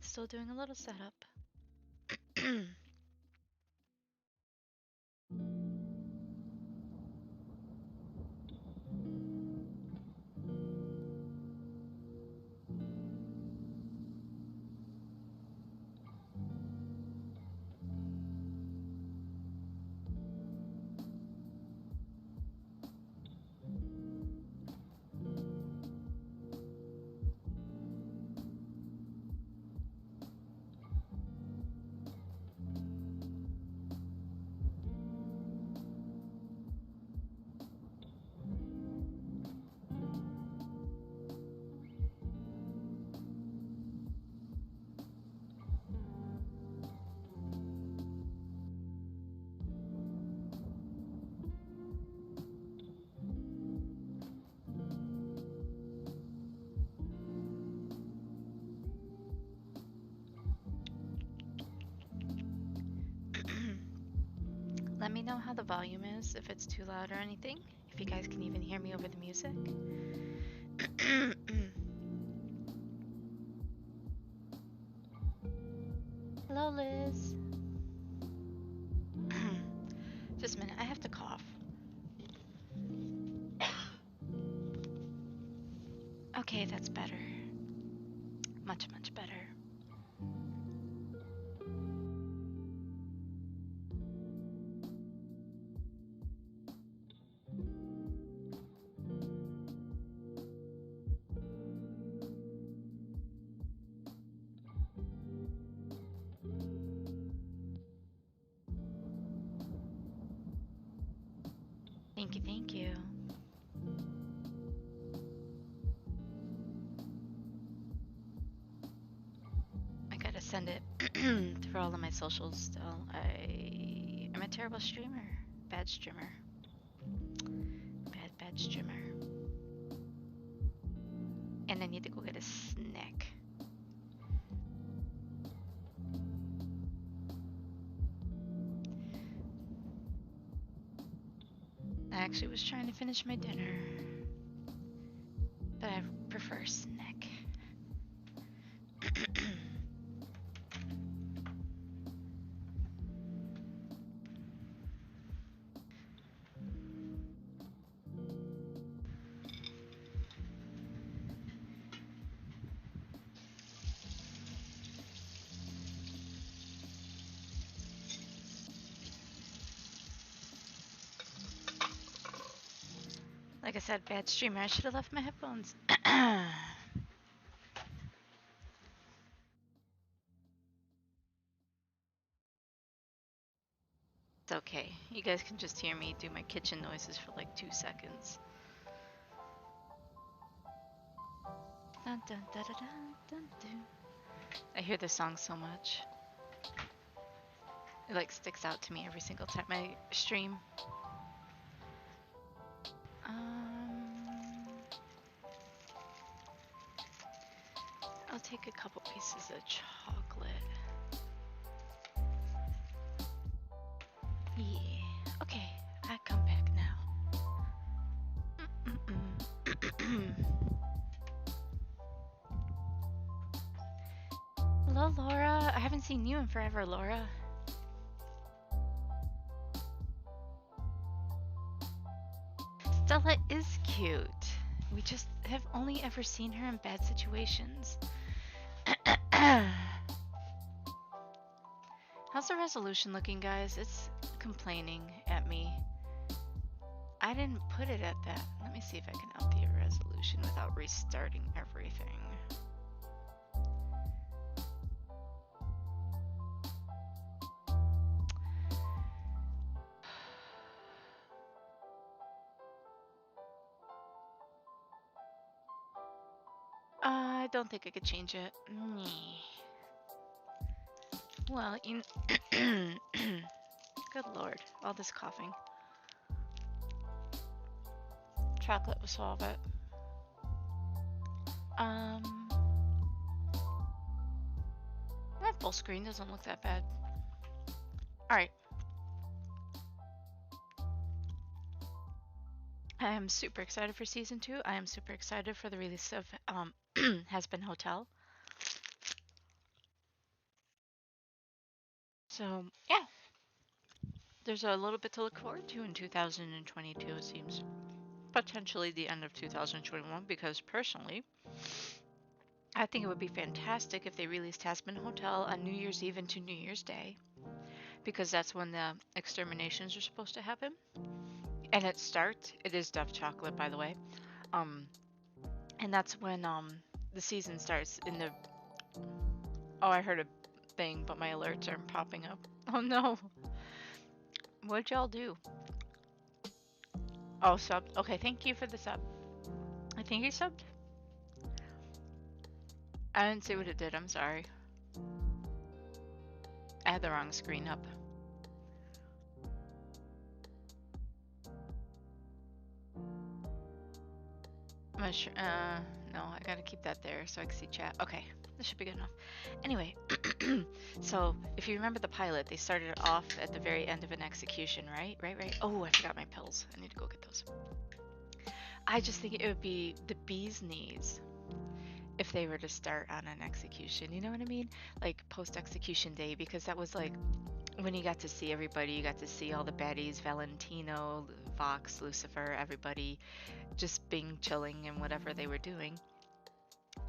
Still doing a little setup. Let me know how the volume is, if it's too loud or anything. If you guys can even hear me over the music. Hello, Liz. Just a minute, I have to cough. Okay, that's better. Much, much better. Thank you, thank you. I gotta send it through all of my socials still. I am a terrible streamer. Bad streamer. Bad streamer. And I need to go get a snack. I actually was trying to finish my dinner, but I prefer a snack. Like I said, bad streamer. I should have left my headphones. It's okay. You guys can just hear me do my kitchen noises for like 2 seconds. Dun, dun, dun, dun, dun, dun. I hear this song so much. It like sticks out to me every single time I stream. I'll take a couple pieces of chocolate. Yeah. Okay, I come back now. Hello, Laura. I haven't seen you in forever, Laura. Stella is cute. We just have only ever seen her in bad situations. How's the resolution looking, guys? It's complaining at me. I didn't put it at that. Let me see if I can up the resolution without restarting everything. I don't think I could change it. Well, you good lord, all this coughing. Chocolate will solve it. That full screen doesn't look that bad. Alright. I am super excited for season 2. I am super excited for the release of Has Been Hotel. So, yeah, there's a little bit to look forward to in 2022, it seems. Potentially the end of 2021, because personally, I think it would be fantastic if they released Tasman Hotel on New Year's Eve into New Year's Day, because that's when the exterminations are supposed to happen. And it is Dove chocolate, by the way. Um, and that's when the season starts in the. Oh, I heard a thing, but my alerts aren't popping up. Oh no, what'd y'all do? Oh, sub. Okay, thank you for the sub. I think he subbed. I didn't see what it did. I'm sorry. I had the wrong screen up. No, I gotta keep that there so I can see chat. Okay, this should be good enough. Anyway, so if you remember the pilot, they started off at the very end of an execution, right? Right. Oh, I forgot my pills. I need to go get those. I just think it would be the bee's knees if they were to start on an execution. You know what I mean? Like post-execution day, because that was like when you got to see everybody. You got to see all the baddies: Valentino, Vox, Lucifer, everybody just being chilling and whatever they were doing.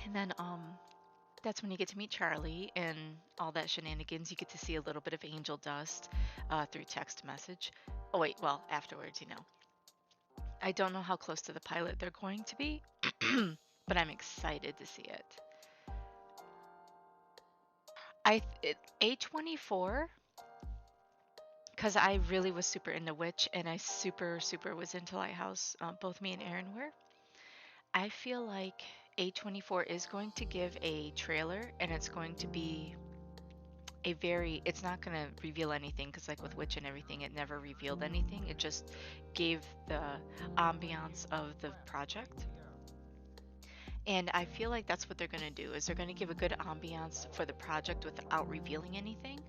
And then that's when you get to meet Charlie and all that shenanigans. You get to see a little bit of angel dust through text message. Oh wait, well, afterwards, you know. I don't know how close to the pilot they're going to be, but I'm excited to see it. A24, because I really was super into Witch, and I super was into Lighthouse. Both me and Aaron were. I feel like A24 is going to give a trailer, and it's going to be it's not going to reveal anything, because like with Witch and everything, it never revealed anything. It just gave the ambiance of the project. And I feel like that's what they're going to do, is they're going to give a good ambiance for the project without revealing anything.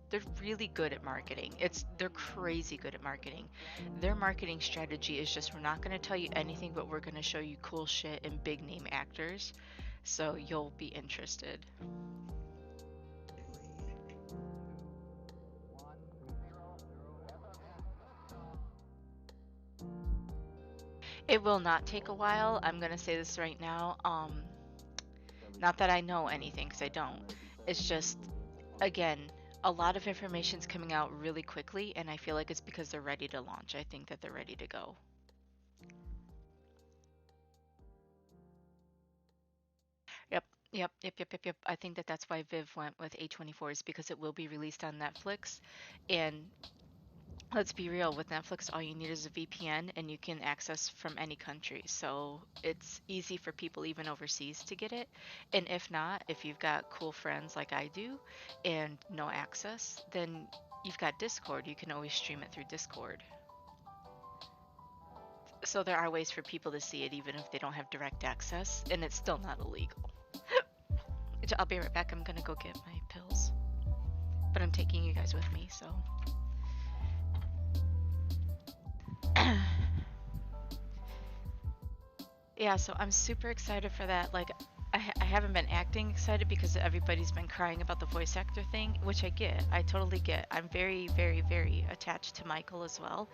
They're really good at marketing. They're crazy good at marketing. Their marketing strategy is just, we're not going to tell you anything, but we're going to show you cool shit and big name actors, so you'll be interested. It will not take a while. I'm going to say this right now. Not that I know anything, because I don't. It's just, again, a lot of information's coming out really quickly, and I feel like it's because they're ready to launch. I think that they're ready to go. Yep. I think that that's why Viv went with A24, is because it will be released on Netflix. And let's be real, with Netflix, all you need is a VPN and you can access from any country. So it's easy for people even overseas to get it. And if not, if you've got cool friends like I do and no access, then you've got Discord. You can always stream it through Discord. So there are ways for people to see it even if they don't have direct access, and it's still not illegal. I'll be right back. I'm gonna go get my pills, but I'm taking you guys with me, so. Yeah, so I'm super excited for that. Like, I haven't been acting excited because everybody's been crying about the voice actor thing, which I get. I totally get. I'm very attached to Michael as well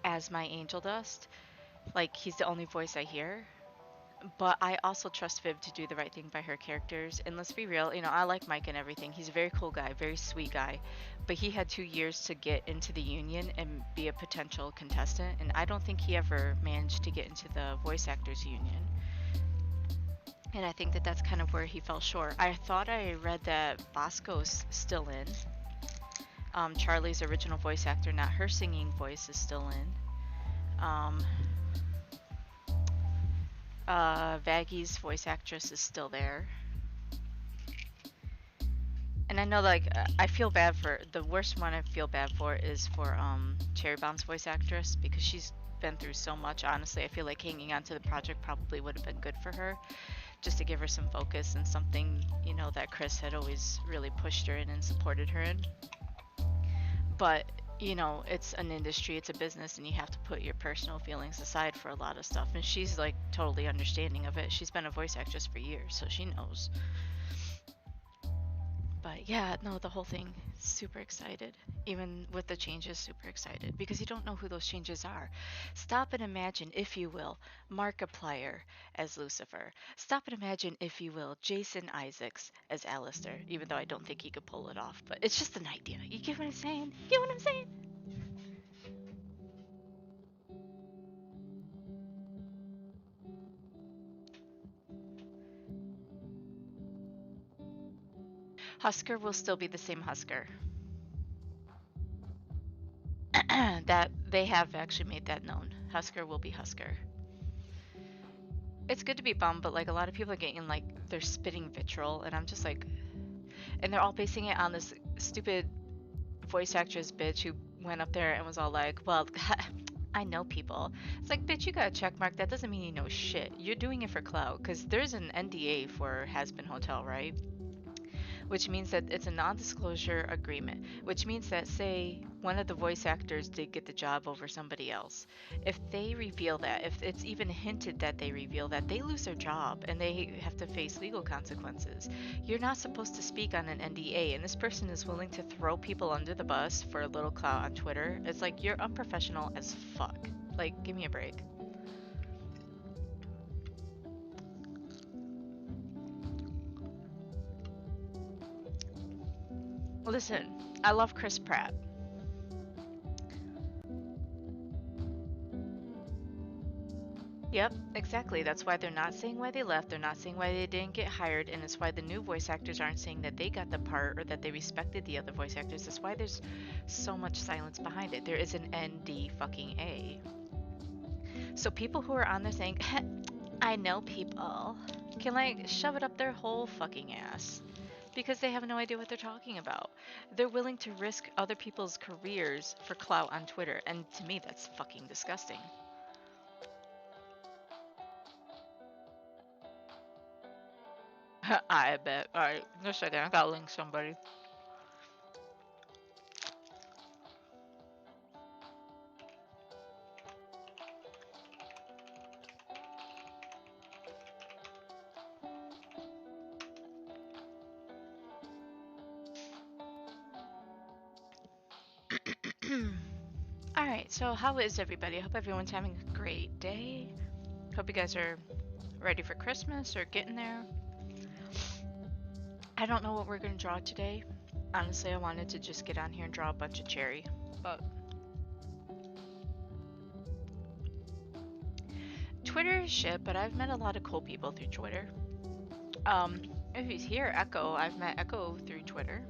as my angel dust. Like, he's the only voice I hear. But I also trust Viv to do the right thing by her characters. And let's be real, you know, I like Mike and everything. He's a very cool guy, very sweet guy. But he had 2 years to get into the union and be a potential contestant. And I don't think he ever managed to get into the voice actors union. And I think that that's kind of where he fell short. I thought I read that Bosco's still in. Charlie's original voice actor, not her singing voice, is still in. Vaggy's voice actress is still there. And I know, like, I feel bad for, the worst one I feel bad for is for Cherry Bomb's voice actress, because she's been through so much. Honestly, I feel like hanging on to the project probably would have been good for her, just to give her some focus and something, you know, that Chris had always really pushed her in and supported her in. But, you know, it's an industry, it's a business, and you have to put your personal feelings aside for a lot of stuff. And she's, like, totally understanding of it. She's been a voice actress for years, so she knows. But yeah, no, the whole thing, super excited. Even with the changes, super excited because you don't know who those changes are. Stop and imagine, if you will, Markiplier as Lucifer. Stop and imagine, if you will, Jason Isaacs as Alistair, even though I don't think he could pull it off. But it's just an idea. You get what I'm saying? You get what I'm saying? Husker will still be the same Husker. That they have actually made that known. Husker will be Husker. It's good to be bummed, but like a lot of people are getting like they're spitting vitriol, and I'm just like, and they're all basing it on this stupid voice actress bitch who went up there and was all like, well, I know people. It's like, bitch, you got a check mark. That doesn't mean you know shit. You're doing it for clout because there's an NDA for Has Been Hotel, right? Which means that it's a non-disclosure agreement, which means that, say, one of the voice actors did get the job over somebody else. If they reveal that, if it's even hinted that they reveal that, they lose their job and they have to face legal consequences. You're not supposed to speak on an NDA, and this person is willing to throw people under the bus for a little clout on Twitter. It's like, you're unprofessional as fuck. Like, give me a break. Listen, I love Chris Pratt. Yep, exactly. That's why they're not saying why they left, they're not saying why they didn't get hired, and it's why the new voice actors aren't saying that they got the part or that they respected the other voice actors. That's why there's so much silence behind it. There is an ND fucking A. So people who are on there saying, I know people, can like shove it up their whole fucking ass. Because they have no idea what they're talking about. They're willing to risk other people's careers for clout on Twitter, and to me that's fucking disgusting. I bet. Alright, just a second, I gotta link somebody. Alright, so how is everybody? I hope everyone's having a great day. Hope you guys are ready for Christmas or getting there. I don't know what we're gonna draw today. Honestly, I wanted to just get on here and draw a bunch of cherry, but Twitter is shit, but I've met a lot of cool people through Twitter. If he's here, Echo, I've met Echo through Twitter.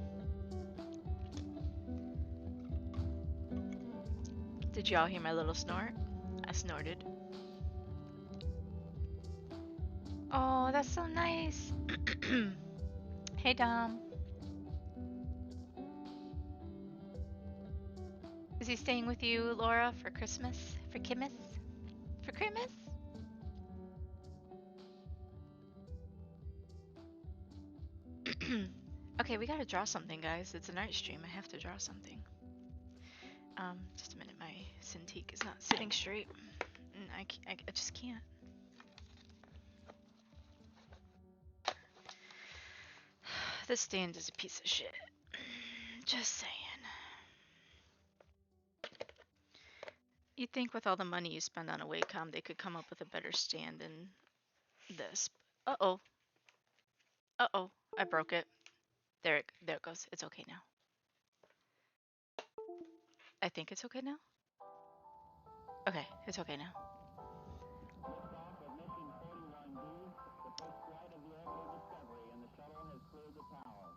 Did y'all hear my little snort? I snorted. Oh, that's so nice. Hey, Dom. Is he staying with you, Laura, for Christmas? For Kimmas? For Christmas? Okay, we gotta draw something, guys. It's an art stream. I have to draw something. Just a minute. My Cintiq is not sitting straight. I just can't. This stand is a piece of shit. Just saying. You'd think with all the money you spend on a Wacom, they could come up with a better stand than this. Uh-oh. Uh-oh. I broke it. There it goes. It's okay now. I think it's okay now. Okay, it's okay now.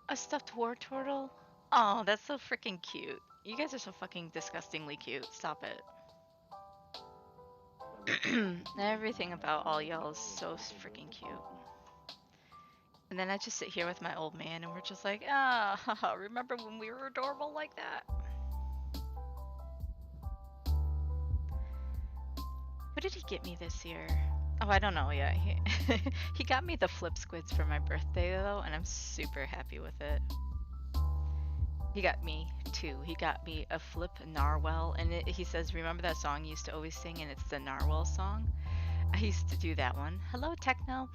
A stuffed war turtle? Oh, that's so freaking cute. You guys are so fucking disgustingly cute. Stop it. Everything about all y'all is so freaking cute. And then I just sit here with my old man and we're just like, haha, remember when we were adorable like that? What did he get me this year? Oh, I don't know yet. He got me the flip squids for my birthday though, and I'm super happy with it. He got me two. He got me a flip narwhal, and he says, remember that song you used to always sing, and it's the narwhal song? I used to do that one. Hello, Techno.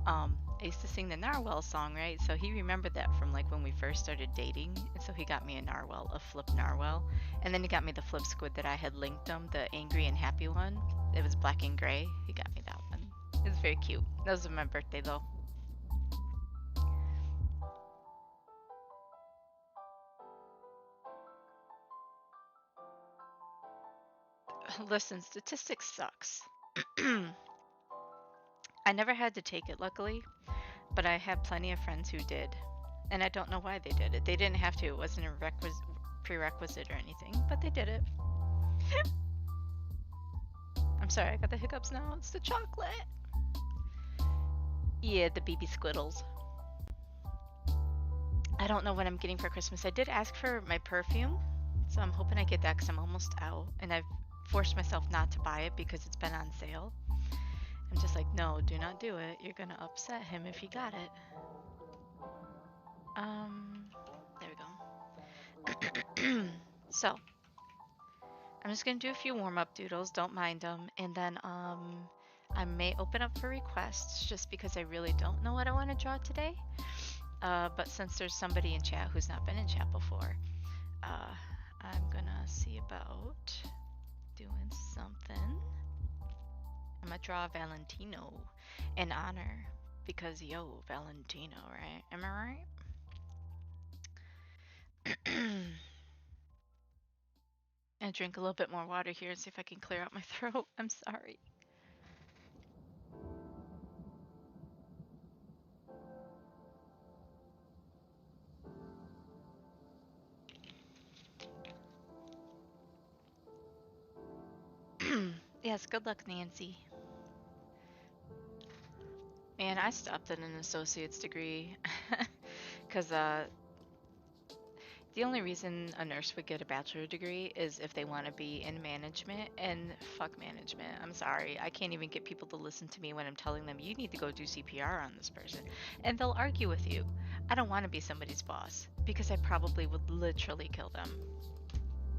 I used to sing the Narwhal song, right? So he remembered that from like when we first started dating, and so he got me a narwhal, a flip narwhal, and then he got me the flip squid that I had linked him, the angry and happy one. It was black and gray. He got me that one. It was very cute. That was my birthday though. Listen, statistics sucks. I never had to take it, luckily, but I have plenty of friends who did, and I don't know why they did it. They didn't have to. It wasn't a prerequisite or anything, but they did it. I'm sorry, I got the hiccups now. It's the chocolate. Yeah, the BB Squiddles. I don't know what I'm getting for Christmas. I did ask for my perfume, so I'm hoping I get that because I'm almost out, and I've forced myself not to buy it because it's been on sale. I'm just like, no, do not do it. You're gonna upset him if you got it. There we go. So, I'm just gonna do a few warm-up doodles, don't mind them, and then I may open up for requests just because I really don't know what I want to draw today. But since there's somebody in chat who's not been in chat before, I'm gonna see about doing something. I'm gonna draw Valentino in honor because yo, Valentino, right? Am I right? And drink a little bit more water here and see if I can clear out my throat. I'm sorry. Yes, good luck, Nancy. Man, I stopped at an associate's degree because the only reason a nurse would get a bachelor degree is if they want to be in management, and fuck management. I'm sorry. I can't even get people to listen to me when I'm telling them you need to go do CPR on this person. And they'll argue with you. I don't want to be somebody's boss because I probably would literally kill them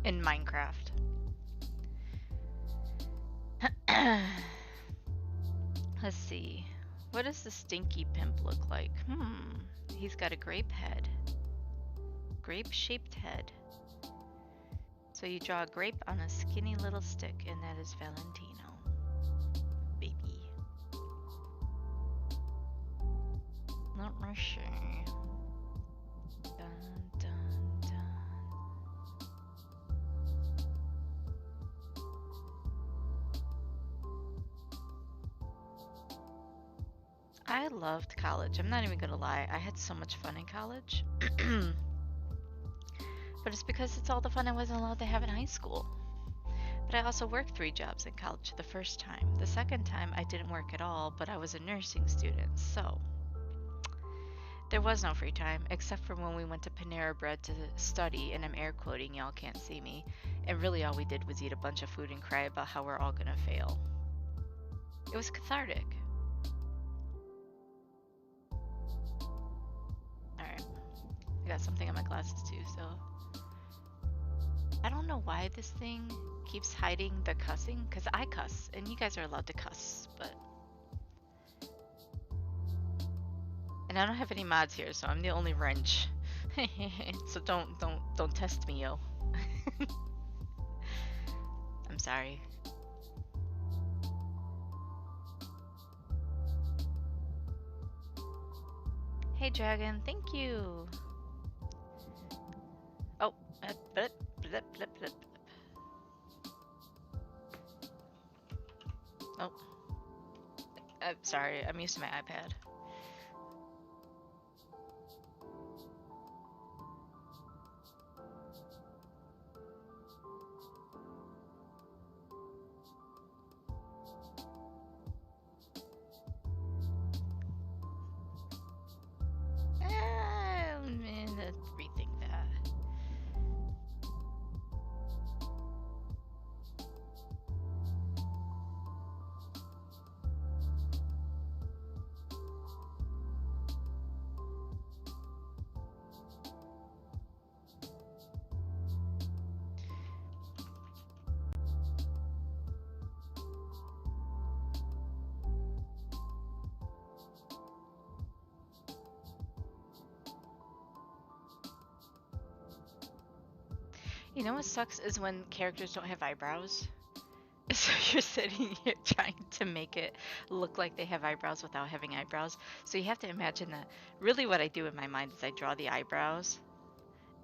in Minecraft. Let's see. What does the stinky pimp look like? He's got a grape head. Grape-shaped head. So you draw a grape on a skinny little stick, and that is Valentino. Baby. Let me see. Dun, dun, dun. I loved college. I'm not even gonna lie. I had so much fun in college. But it's because it's all the fun I wasn't allowed to have in high school. But I also worked 3 jobs in college the first time. The second time I didn't work at all, but I was a nursing student, so there was no free time except for when we went to Panera Bread to study, and I'm air quoting, y'all can't see me. And really all we did was eat a bunch of food and cry about how we're all gonna fail. It was cathartic. Alright. I got something on my glasses too, so I don't know why this thing keeps hiding the cussing, because I cuss, and you guys are allowed to cuss, but... And I don't have any mods here, so I'm the only wrench. So don't test me, yo. I'm sorry. Hey, Dragon, thank you. Oh, blip, blip, blip, blip. Oh. I'm sorry, I'm used to my iPad. I'm gonna rethink that. You know what sucks is when characters don't have eyebrows. So you're sitting here trying to make it look like they have eyebrows without having eyebrows. So you have to imagine that really what I do in my mind is I draw the eyebrows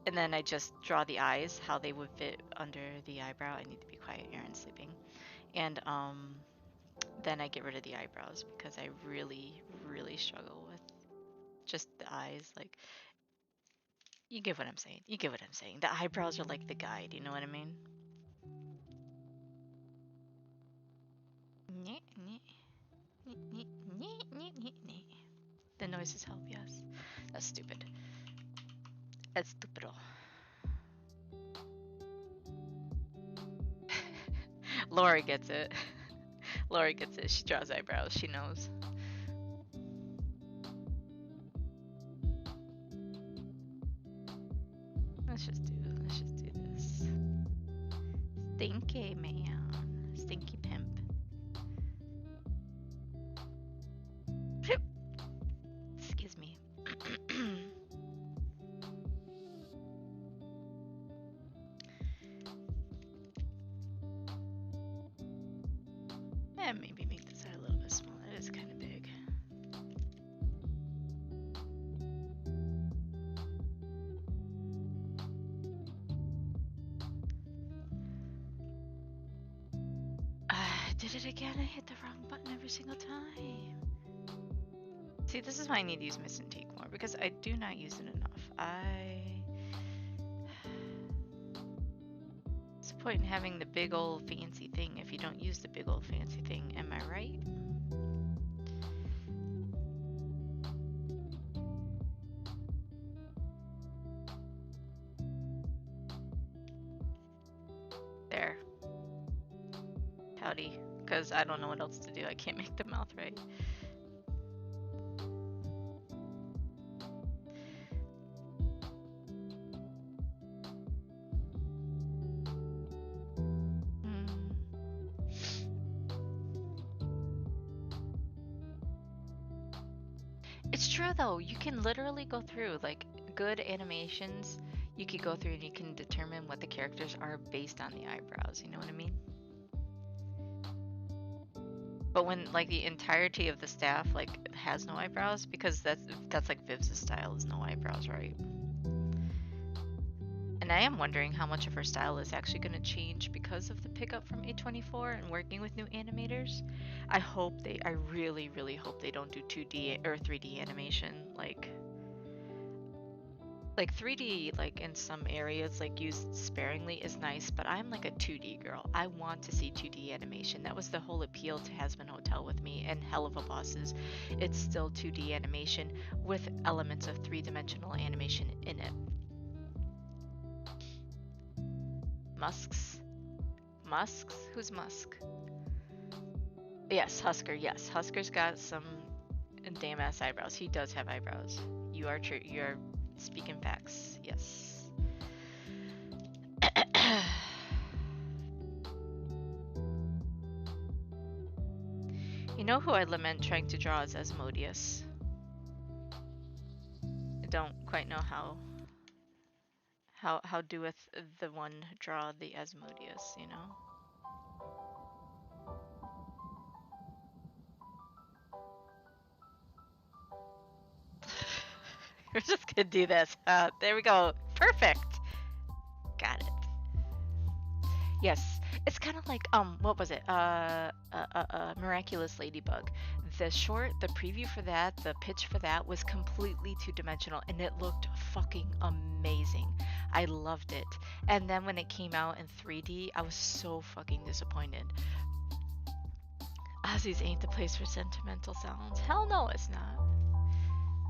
and then I just draw the eyes, how they would fit under the eyebrow. I need to be quiet, Aaron's sleeping. And then I get rid of the eyebrows because I really, really struggle with just the eyes. Like, you get what I'm saying. You get what I'm saying. The eyebrows are like the guide, you know what I mean? The noises help, yes. That's stupid. That's stupid. Lori gets it. Lori gets it. She draws eyebrows. She knows. Let's just do this. Stinky man. Stinky pimp. Excuse me. Maybe make this a little bit smaller. It is kind of big. I did it again. I hit the wrong button every single time. See, this is why I need to use Mist and Teak more, because I do not use it enough. What's the point in having the big old fancy thing if you don't use the big old fancy thing? Am I right? There. Pouty. Because I don't know what else to do. I can't make the mouth right. It's true though, you can literally go through like good animations. You could go through and you can determine what the characters are based on the eyebrows, you know what I mean? But when like the entirety of the staff like has no eyebrows, because that's like Viv's style is no eyebrows, right? And I am wondering how much of her style is actually going to change because of the pickup from A24 and working with new animators. I really, really hope they don't do 2D or 3D animation. Like 3D, like in some areas, like used sparingly is nice, but I'm like a 2D girl. I want to see 2D animation. That was the whole appeal to Hazbin Hotel with me and Hell of a Bosses. It's still 2D animation with elements of 3-dimensional animation in it. Musks? Who's Musk? Yes, Husker. Yes, Husker's got some damn ass eyebrows. He does have eyebrows. You are true. You are speaking facts. Yes. You know who I lament trying to draw as Asmodeus? I don't quite know how doeth the one draw the Asmodeus, you know? We're just gonna do this. There we go. Perfect. Got it. Yes, it's kind of like what was it? Miraculous Ladybug. The preview for that, the pitch for that was completely 2-dimensional, and it looked fucking amazing. I loved it. And then when it came out in 3D, I was so fucking disappointed. Aussies ain't the place for sentimental sounds. Hell no, it's not.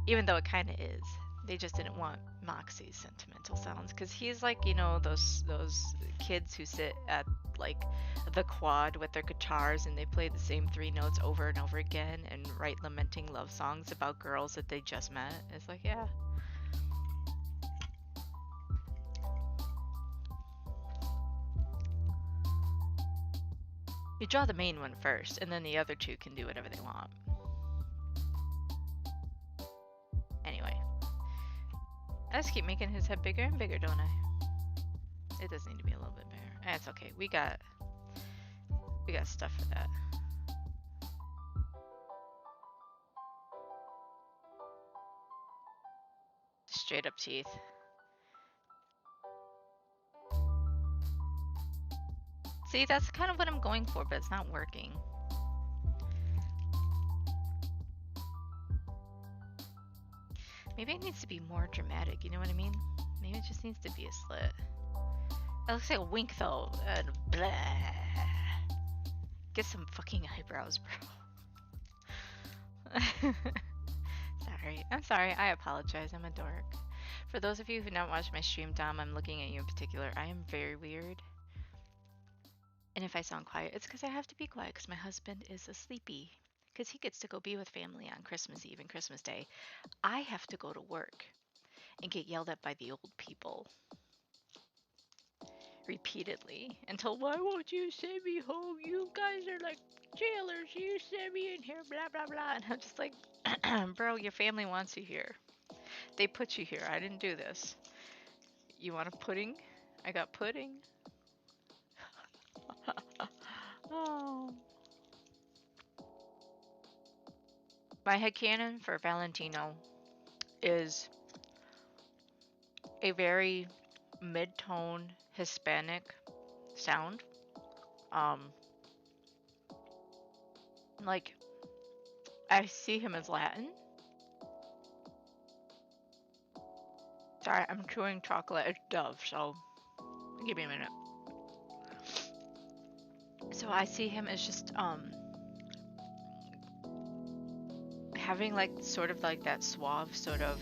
Even though it kind of is. They just didn't want Moxie's sentimental sounds, because he's like, you know, those kids who sit at like the quad with their guitars and they play the same 3 notes over and over again and write lamenting love songs about girls that they just met. It's like, yeah. You draw the main one first, and then the other 2 can do whatever they want. Anyway. I just keep making his head bigger and bigger, don't I? It does need to be a little bit better. It's okay. We got stuff for that. Straight up teeth. See, that's kind of what I'm going for, but it's not working. Maybe it needs to be more dramatic, you know what I mean? Maybe it just needs to be a slit. That looks like a wink though. Blah. Get some fucking eyebrows, bro. Sorry. I'm sorry. I apologize. I'm a dork. For those of you who don't watch my stream, Dom, I'm looking at you in particular. I am very weird. And if I sound quiet, it's because I have to be quiet because my husband is a sleepy. Because he gets to go be with family on Christmas Eve and Christmas Day. I have to go to work and get yelled at by the old people repeatedly until, why won't you send me home? You guys are like jailers. You send me in here, blah, blah, blah. And I'm just like, bro, your family wants you here. They put you here. I didn't do this. You want a pudding? I got pudding. Oh. My headcanon for Valentino is a very mid-tone Hispanic sound. Like, I see him as Latin. Sorry, I'm chewing chocolate. It's Dove, so give me a minute. So I see him as just having like sort of like that suave sort of,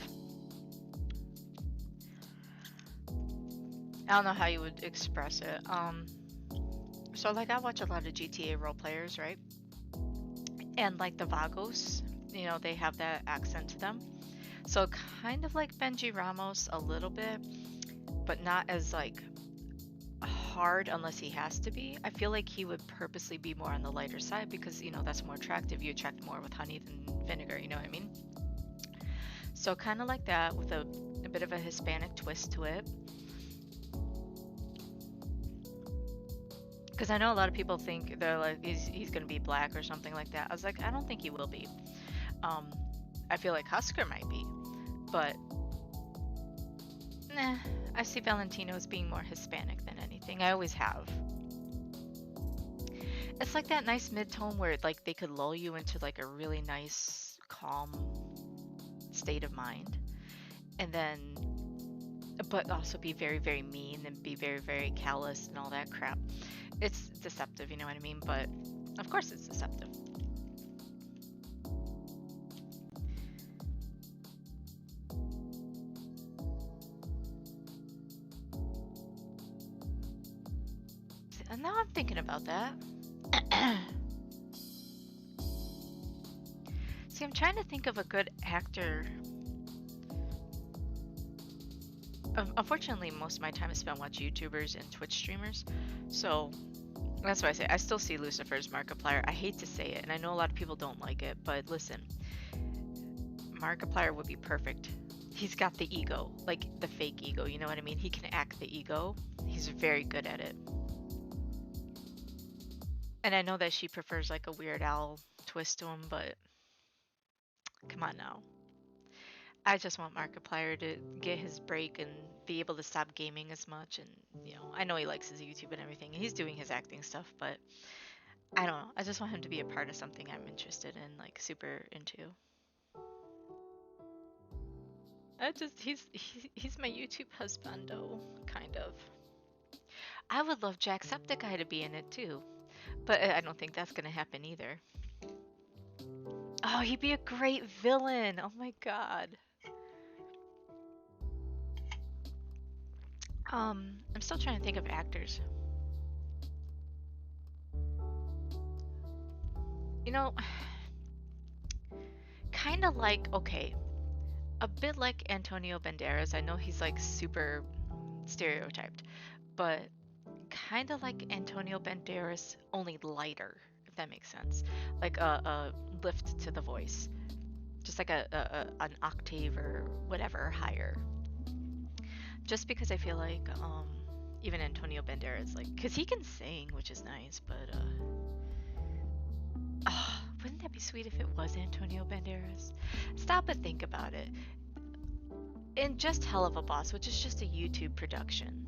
I don't know how you would express it. So like I watch a lot of GTA role players, right? And like the Vagos, you know, they have that accent to them. So kind of like Benji Ramos a little bit, but not as like hard unless he has to be. I feel like he would purposely be more on the lighter side because, you know, that's more attractive. You attract more with honey than vinegar, you know what I mean? So kind of like that with a bit of a Hispanic twist to it. Because I know a lot of people think they're like, he's going to be black or something like that. I was like, I don't think he will be. I feel like Husker might be. But, nah, I see Valentino as being more Hispanic than anything. I always have. It's like that nice mid-tone where like they could lull you into like a really nice, calm state of mind. And then, but also be very, very mean and be very, very callous and all that crap. It's deceptive, you know what I mean? But of course it's deceptive. And now I'm thinking about that. See, I'm trying to think of a good actor. Unfortunately, most of my time is spent watching YouTubers and Twitch streamers. So that's why I say I still see Lucifer as Markiplier. I hate to say it, and I know a lot of people don't like it, but listen, Markiplier would be perfect. He's got the ego, like the fake ego, you know what I mean? He can act the ego. He's very good at it. And I know that she prefers like a Weird Al twist to him, but come on now. I just want Markiplier to get his break and be able to stop gaming as much. And, you know, I know he likes his YouTube and everything. And he's doing his acting stuff, but I don't know. I just want him to be a part of something I'm interested in, like super into. He's my YouTube husbando, kind of. I would love Jacksepticeye to be in it too, but I don't think that's gonna happen either. Oh, he'd be a great villain. Oh my god. I'm still trying to think of actors. You know, kind of like, okay, a bit like Antonio Banderas. I know he's like super stereotyped, but kind of like Antonio Banderas, only lighter, if that makes sense. Like a lift to the voice. Just like an octave or whatever higher. Just because I feel like, even Antonio Banderas, like, because he can sing, which is nice, but oh, wouldn't that be sweet if it was Antonio Banderas? Stop and think about it. In just Hell of a Boss, which is just a YouTube production,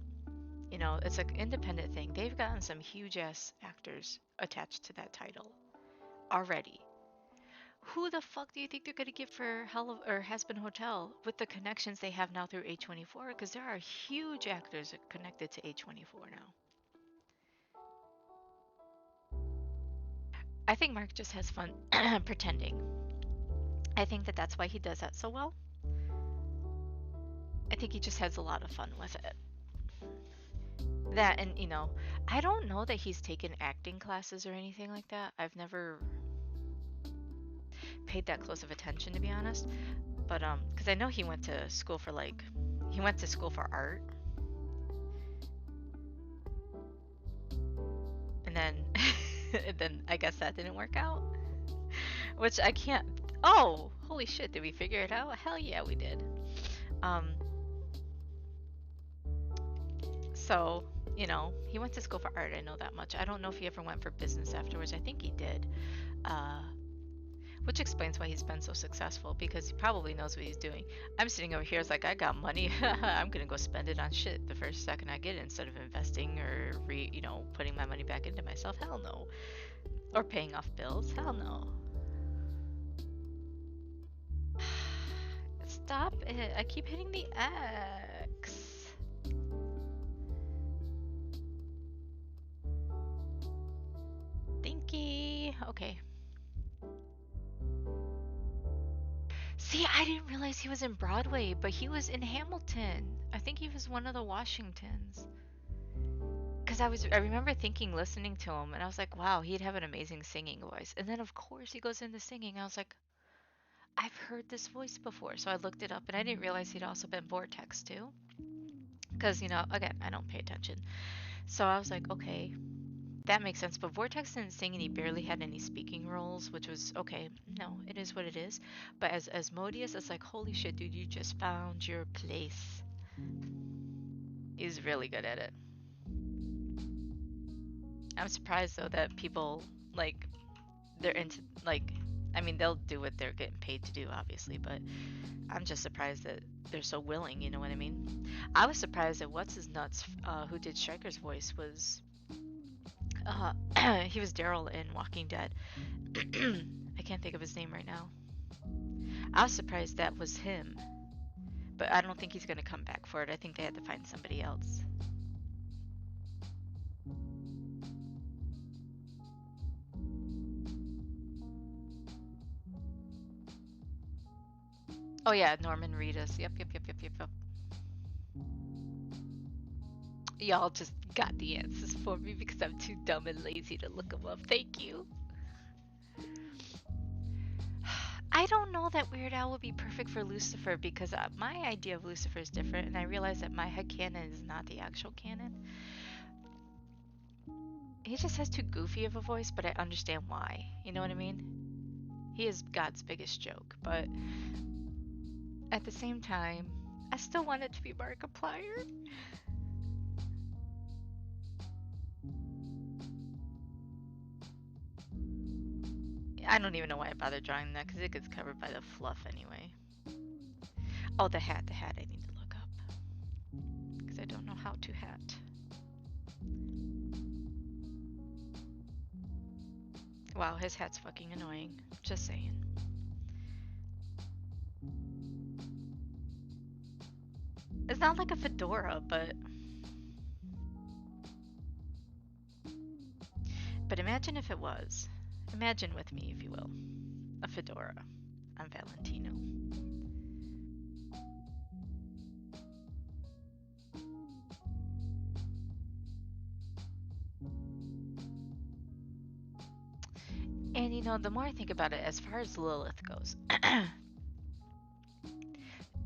you know, it's an independent thing. They've gotten some huge ass actors attached to that title already. Who the fuck do you think they're gonna get for Hell of or Has Been Hotel with the connections they have now through A24? Because there are huge actors connected to A24 now. I think Mark just has fun pretending. I think that that's why he does that so well. I think he just has a lot of fun with it. That and I don't know that he's taken acting classes or anything like that. I've never paid that close of attention to be honest. But because I know he went to school for art, and then and then I guess that didn't work out. Which I can't. Oh, holy shit! Did we figure it out? Hell yeah, we did. Um. So he went to school for art. I know that much. I don't know if he ever went for business afterwards. I think he did. Which explains why he's been so successful because he probably knows what he's doing. I'm sitting over here, it's like I got money, I'm gonna go spend it on shit the first second I get it instead of investing or putting my money back into myself. Hell no. Or paying off bills. Hell no. Stop it! I keep hitting the X. Thinky. Okay. See, I didn't realize he was in Broadway, but he was in Hamilton. I think he was one of the Washingtons. Because I remember listening to him, and I was like, wow, he'd have an amazing singing voice. And then, of course, he goes into singing. I was like, I've heard this voice before. So I looked it up, and I didn't realize he'd also been Vortex, too. Because, again, I don't pay attention. So I was like, okay, that makes sense. But Vortex didn't sing, and he barely had any speaking roles, which was okay. No, it is what it is. But as Asmodeus, it's like, holy shit, dude, you just found your place. He's really good at it. I'm surprised though that people they're into I mean they'll do what they're getting paid to do obviously, but I'm just surprised that they're so willing. You know what I mean? I was surprised that what's his nuts who did Striker's voice was he was Daryl in Walking Dead. I can't think of his name right now. I was surprised that was him, but I don't think he's gonna come back for it. I think they had to find somebody else. Oh yeah, Norman Reedus. Yep. Y'all just got the answers for me because I'm too dumb and lazy to look them up. Thank you. I don't know that Weird Al would be perfect for Lucifer because my idea of Lucifer is different, and I realize that my headcanon is not the actual canon. He just has too goofy of a voice, but I understand why. You know what I mean? He is God's biggest joke, but at the same time, I still want it to be Markiplier. I don't even know why I bothered drawing that because it gets covered by the fluff anyway. Oh, the hat I need to look up because I don't know how to hat. Wow, his hat's fucking annoying. Just saying. It's not like a fedora, but imagine if it was. Imagine with me, if you will. A fedora on Valentino. And the more I think about it, as far as Lilith goes,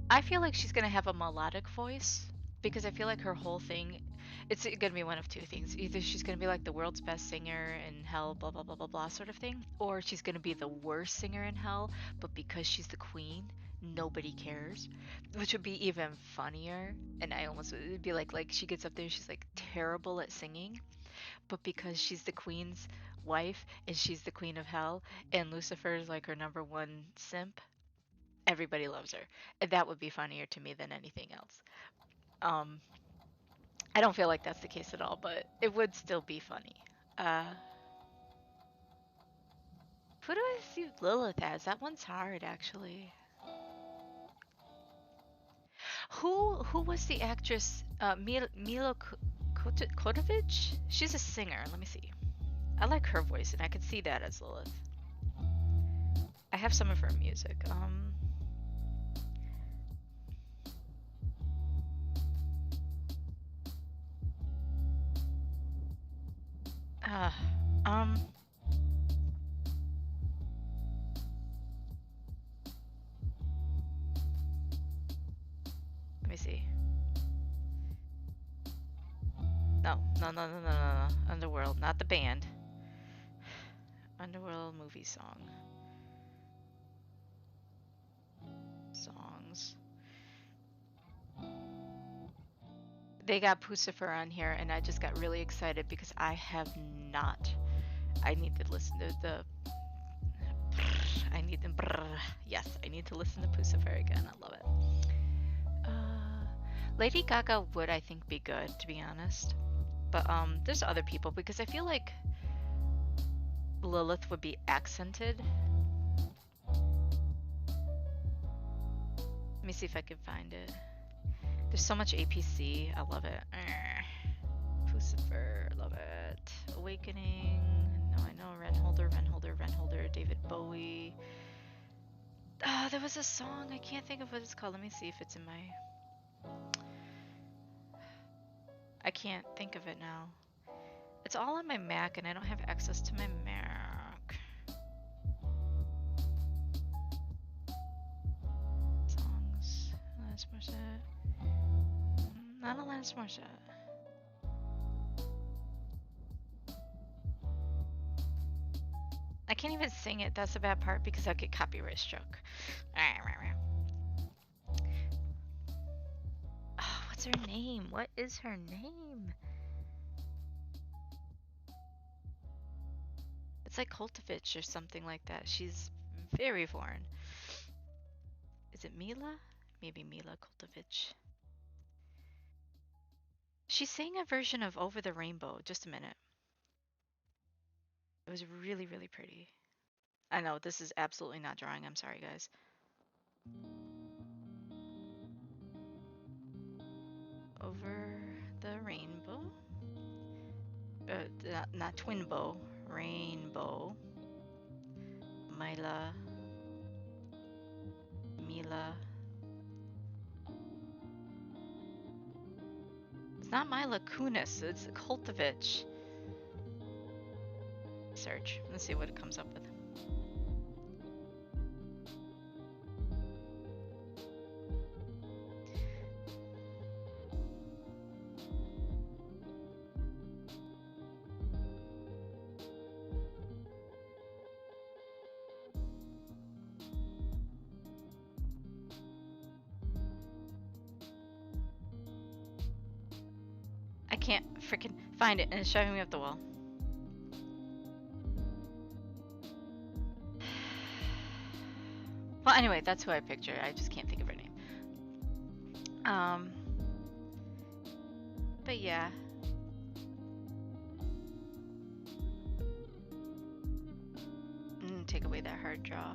I feel like she's gonna have a melodic voice because I feel like her whole thing, it's gonna be one of two things. Either she's gonna be like the world's best singer in hell, blah blah blah blah blah sort of thing, or she's gonna be the worst singer in hell, but because she's the queen, nobody cares, which would be even funnier. And I almost it'd be like she gets up there, and she's like, terrible at singing, but because she's the queen's wife and she's the queen of hell, and Lucifer is like her number one simp, everybody loves her. And that would be funnier to me than anything else. Um, I don't feel like that's the case at all, but it would still be funny. Uh, who do I see Lilith as? That one's hard, actually. Who was the actress? Milo Kotovic? She's a singer. Let me see. I like her voice, and I could see that as Lilith. I have some of her music. Uh, um. Let me see. No. Underworld, not the band. Underworld movie song. Songs. They got Pucifer on here, and I just got really excited because I have not. I need to listen to the. I need to. Yes, I need to listen to Pucifer again. I love it. Lady Gaga would, I think, be good, to be honest. But there's other people because I feel like Lilith would be accented. Let me see if I can find it. There's so much APC. I love it. Pucifer, love it. Awakening. No, I know. Renholder, David Bowie. There was a song. I can't think of what it's called. Let me see if it's in my... I can't think of it now. It's all on my Mac, and I don't have access to my Mac. Songs. Alanis Morissette. Not Alanis Morissette. I can't even sing it. That's the bad part because I'll get copyright struck. Oh, what's her name? What is her name? It's like Koltovich or something like that. She's very foreign. Is it Mila? Maybe Mila Koltovich. She sang a version of Over the Rainbow. Just a minute. It was really, really pretty. I know, this is absolutely not drawing. I'm sorry, guys. Over the Rainbow. Not Twinbow. Rainbow. Mila. It's not Mila Kunis. It's Koltovich. Search. Let's see what it comes up with. I can't freaking find it, and it's shoving me up the wall. Well, anyway, that's who I picture. I just can't think of her name. But yeah. Take away that hard draw.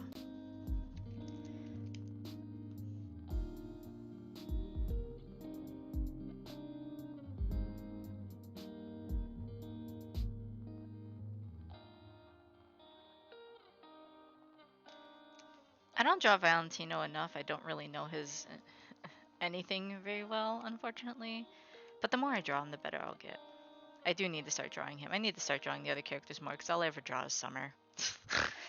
I don't draw Valentino enough. I don't really know his anything very well, unfortunately. But the more I draw him, the better I'll get. I do need to start drawing him. I need to start drawing the other characters more, because all I ever draw is Summer.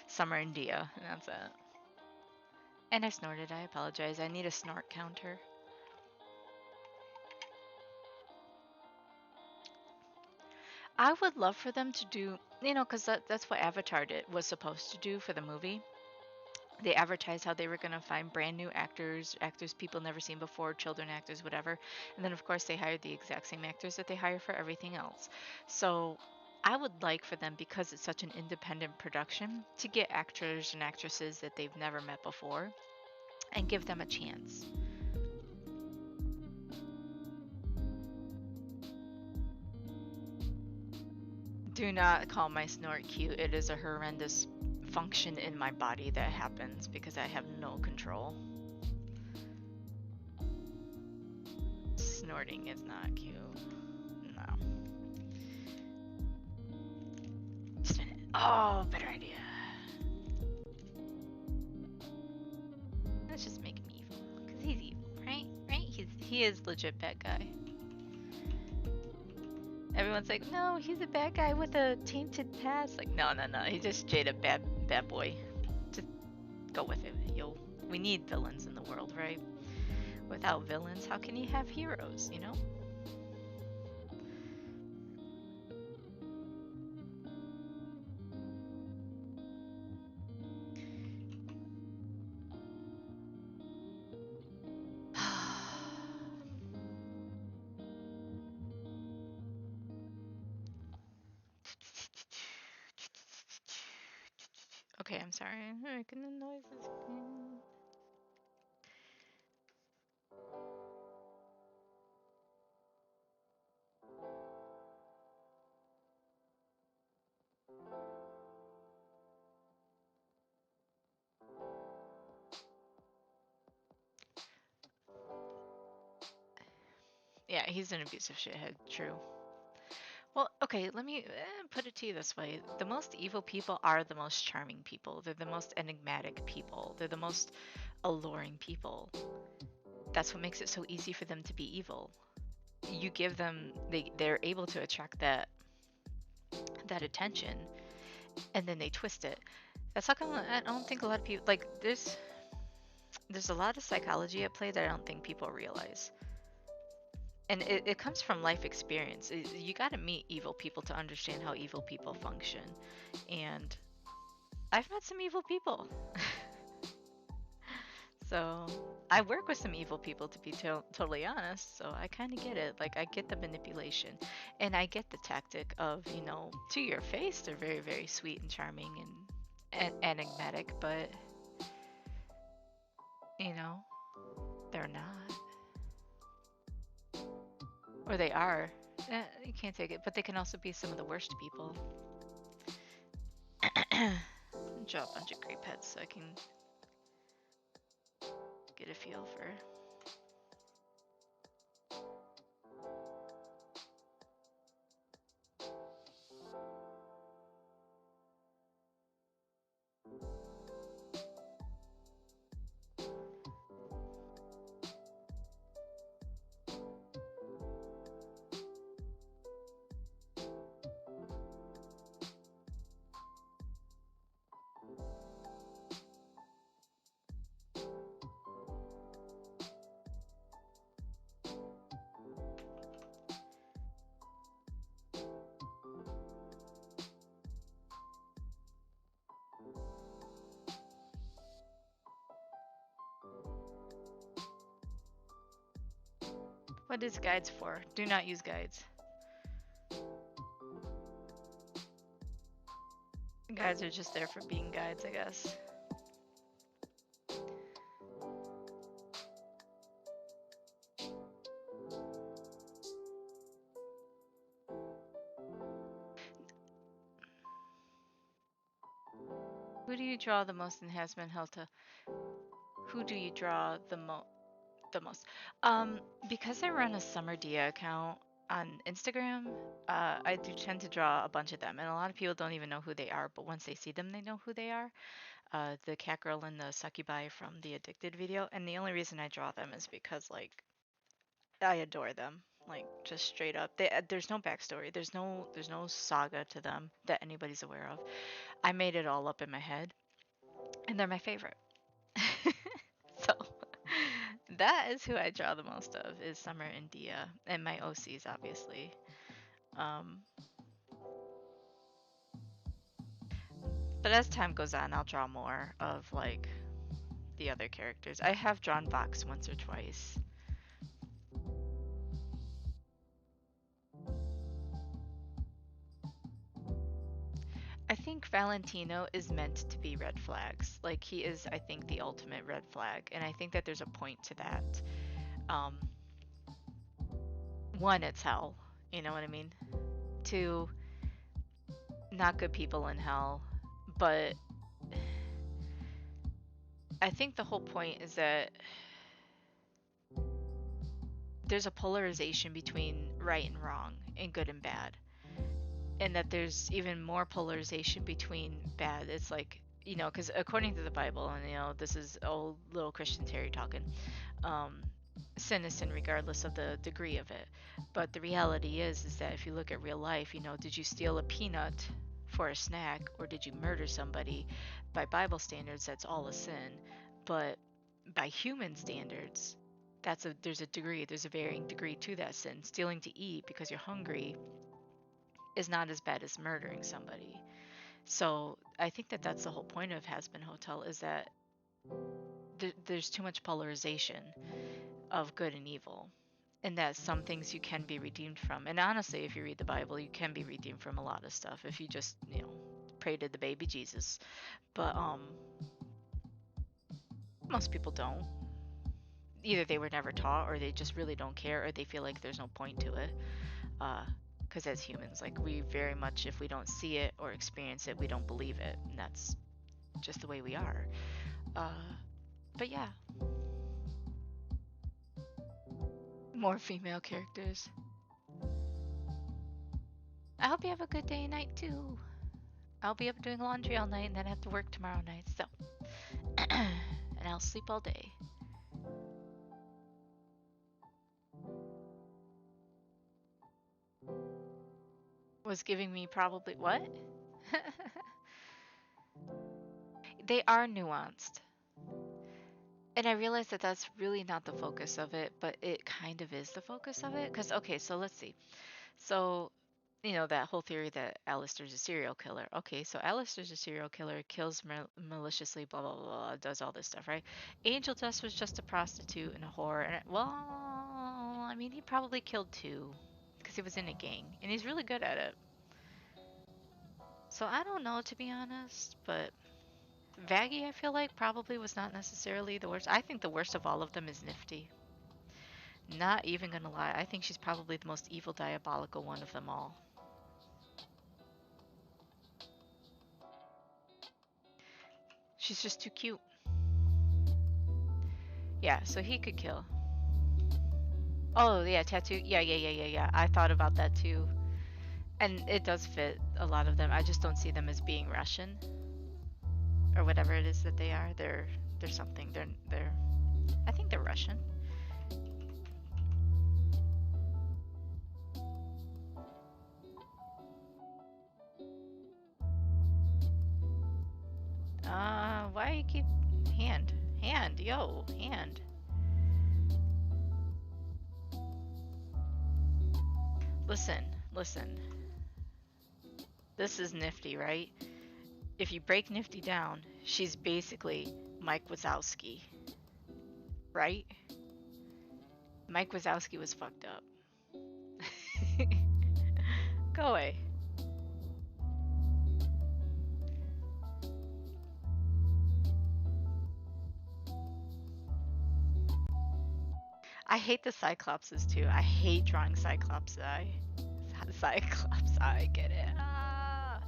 Summer and Dia, and that's it. And I snorted. I apologize. I need a snort counter. I would love for them to do, you know, because that's what Avatar was supposed to do for the movie. They advertised how they were going to find brand new actors, actors people never seen before, children actors, whatever. And then, of course, they hired the exact same actors that they hire for everything else. So I would like for them, because it's such an independent production, to get actors and actresses that they've never met before and give them a chance. Do not call my snort cute. It is a horrendous function in my body that happens because I have no control. Snorting is not cute. No. Just a minute. Oh, better idea. Let's just make him evil. Because he's evil, right? Right? He is legit bad guy. Everyone's like, no, he's a bad guy with a tainted past. Like, no, no, no. He's just straight up bad boy. Just go with it, yo. We need villains in the world, right? Without villains, how can you have heroes, you know? Okay, I'm sorry. I'm making the noises again. Yeah, he's an abusive shithead, true. Well, okay, let me put it to you this way. The most evil people are the most charming people. They're the most enigmatic people. They're the most alluring people. That's what makes it so easy for them to be evil. You give them, they're able to attract that attention, and then they twist it. That's how come I don't think a lot of people, like, there's a lot of psychology at play that I don't think people realize. And it comes from life experience. You got to meet evil people to understand how evil people function. And I've met some evil people. So I work with some evil people, to be totally honest. So I kind of get it. Like, I get the manipulation, and I get the tactic of, to your face, they're very, very sweet and charming and enigmatic, but you know, they're not, or they are. You can't take it, but they can also be some of the worst people. Draw a bunch of grape heads so I can get a feel for. What is guides for? Do not use guides. Guides are just there for being guides, I guess. Who do you draw the most enhancement health to? Who do you draw the most? Because I run a Summer Dia account on Instagram, I do tend to draw a bunch of them, and a lot of people don't even know who they are, but once they see them, they know who they are. The cat girl and the succubi from the Addicted video, and the only reason I draw them is because, like, I adore them. Like, just straight up. There's no backstory. There's no saga to them that anybody's aware of. I made it all up in my head, and they're my favorite. So that is who I draw the most of, is Summer and Dia, and my OCs, obviously. Um, but as time goes on, I'll draw more of, like, the other characters. I have drawn Vox once or twice. I think Valentino is meant to be red flags. Like, he is, I think, the ultimate red flag, and I think that there's a point to that. Um, one, it's hell. You know what I mean? Two, not good people in hell. But I think the whole point is that there's a polarization between right and wrong and good and bad. And that there's even more polarization between bad. It's like, you know, because according to the Bible, and you know, this is old little Christian Terry talking, um, sin is sin regardless of the degree of it. But the reality is that if you look at real life, you know, did you steal a peanut for a snack or did you murder somebody? By Bible standards, that's all a sin. But by human standards, there's a degree, there's a varying degree to that sin. Stealing to eat because you're hungry is not as bad as murdering somebody. So I think that that's the whole point of Has Been Hotel, is that there's too much polarization of good and evil, and that some things you can be redeemed from. And honestly, if you read the Bible, you can be redeemed from a lot of stuff if you just, you know, pray to the baby Jesus. But most people don't. Either they were never taught, or they just really don't care, or they feel like there's no point to it. Because as humans, like, we very much, if we don't see it or experience it, we don't believe it, and that's just the way we are. Uh, but yeah, more female characters. I hope you have a good day and night too. I'll be up doing laundry all night and then I have to work tomorrow night, so. And I'll sleep all day. Was giving me probably what? They are nuanced. And I realize that that's really not the focus of it, but it kind of is the focus of it. Because, okay, so let's see. So, you know, that whole theory that Alistair's a serial killer. Okay, so Alistair's a serial killer, kills maliciously, blah, blah, blah, does all this stuff, right? Angel Dust was just a prostitute and a whore. And, well, I mean, he probably killed two because he was in a gang, and he's really good at it. So I don't know, to be honest, but Vaggie, I feel like, probably was not necessarily the worst. I think the worst of all of them is Nifty. Not even gonna lie, I think she's probably the most evil, diabolical one of them all. She's just too cute. Yeah, so he could kill. Oh, yeah, tattoo. Yeah, yeah, yeah, yeah, yeah. I thought about that too. And it does fit a lot of them. I just don't see them as being Russian or whatever it is that they are. They're something. They're I think they're Russian. Why you keep hand, yo, hand. Listen, listen. This is Nifty, right? If you break Nifty down, she's basically Mike Wazowski, right? Mike Wazowski was fucked up. Go away. I hate the Cyclopses too. I hate drawing Cyclops eye. Cyclops eye, get it? Ah.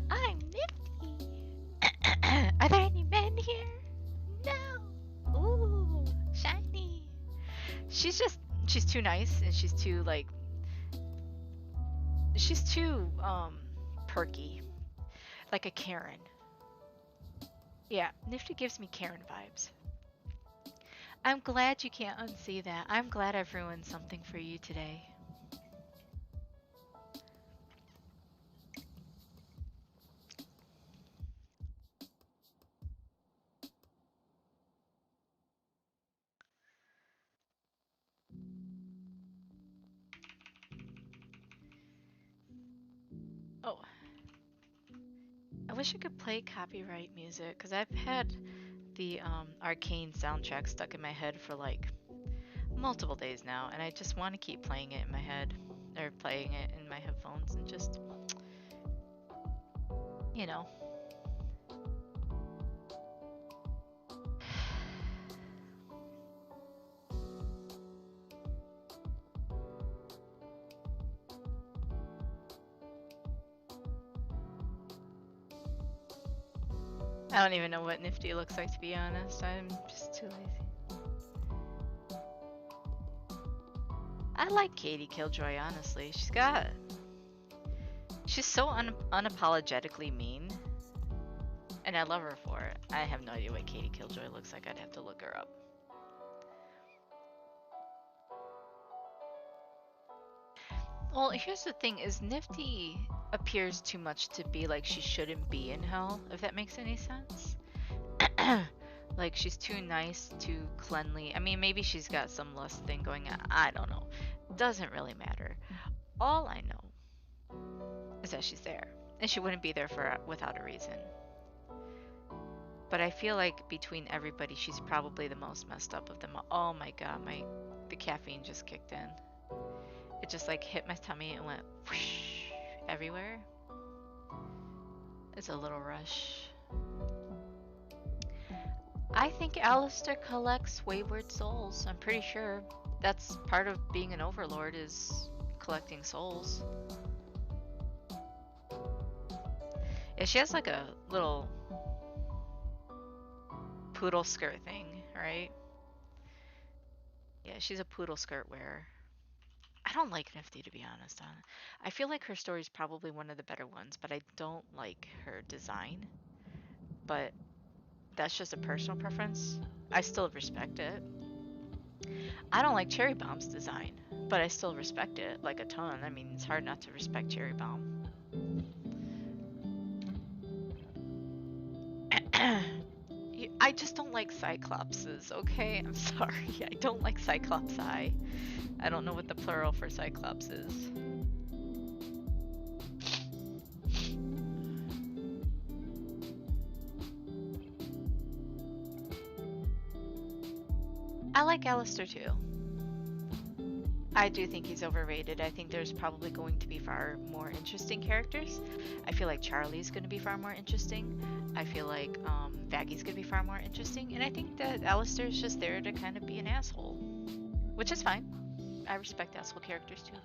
I'm Nifty. Are there any men here? No. Ooh, shiny. She's too nice, and she's too like she's too perky, like a Karen. Yeah, Nifty gives me Karen vibes. I'm glad you can't unsee that. I'm glad I've ruined something for you today. Oh, wish I could play copyright music because I've had the Arcane soundtrack stuck in my head for like multiple days now, and I just want to keep playing it in my head or playing it in my headphones and just, you know. I don't even know what Nifty looks like, to be honest. I'm just too lazy. I like Katie Killjoy, honestly. She's so unapologetically mean, and I love her for it. I have no idea what Katie Killjoy looks like. I'd have to look her up. Well, here's the thing, is Nifty appears too much to be like she shouldn't be in hell, if that makes any sense. Like, she's too nice, too cleanly. I mean, maybe she's got some lust thing going on. I don't know. Doesn't really matter. All I know is that she's there, and she wouldn't be there without a reason. But I feel like between everybody, she's probably the most messed up of them all. Oh my god, the caffeine just kicked in. It just like hit my tummy and went whoosh everywhere. It's a little rush. I think Alistair collects wayward souls. I'm pretty sure that's part of being an overlord, is collecting souls. Yeah, she has like a little poodle skirt thing, right? Yeah, she's a poodle skirt wearer. I don't like Nifty, to be honest. I feel like her story is probably one of the better ones, but I don't like her design. But that's just a personal preference. I still respect it. I don't like Cherry Bomb's design, but I still respect it like a ton. I mean, it's hard not to respect Cherry Bomb. I just don't like Cyclopses, okay? I'm sorry. I don't like Cyclopsi. I don't know what the plural for Cyclops is. I like Alistair too. I do think he's overrated. I think there's probably going to be far more interesting characters. I feel like Charlie's going to be far more interesting. I feel like Vaggy's going to be far more interesting. And I think that Alistair's just there to kind of be an asshole. Which is fine. I respect asshole characters too.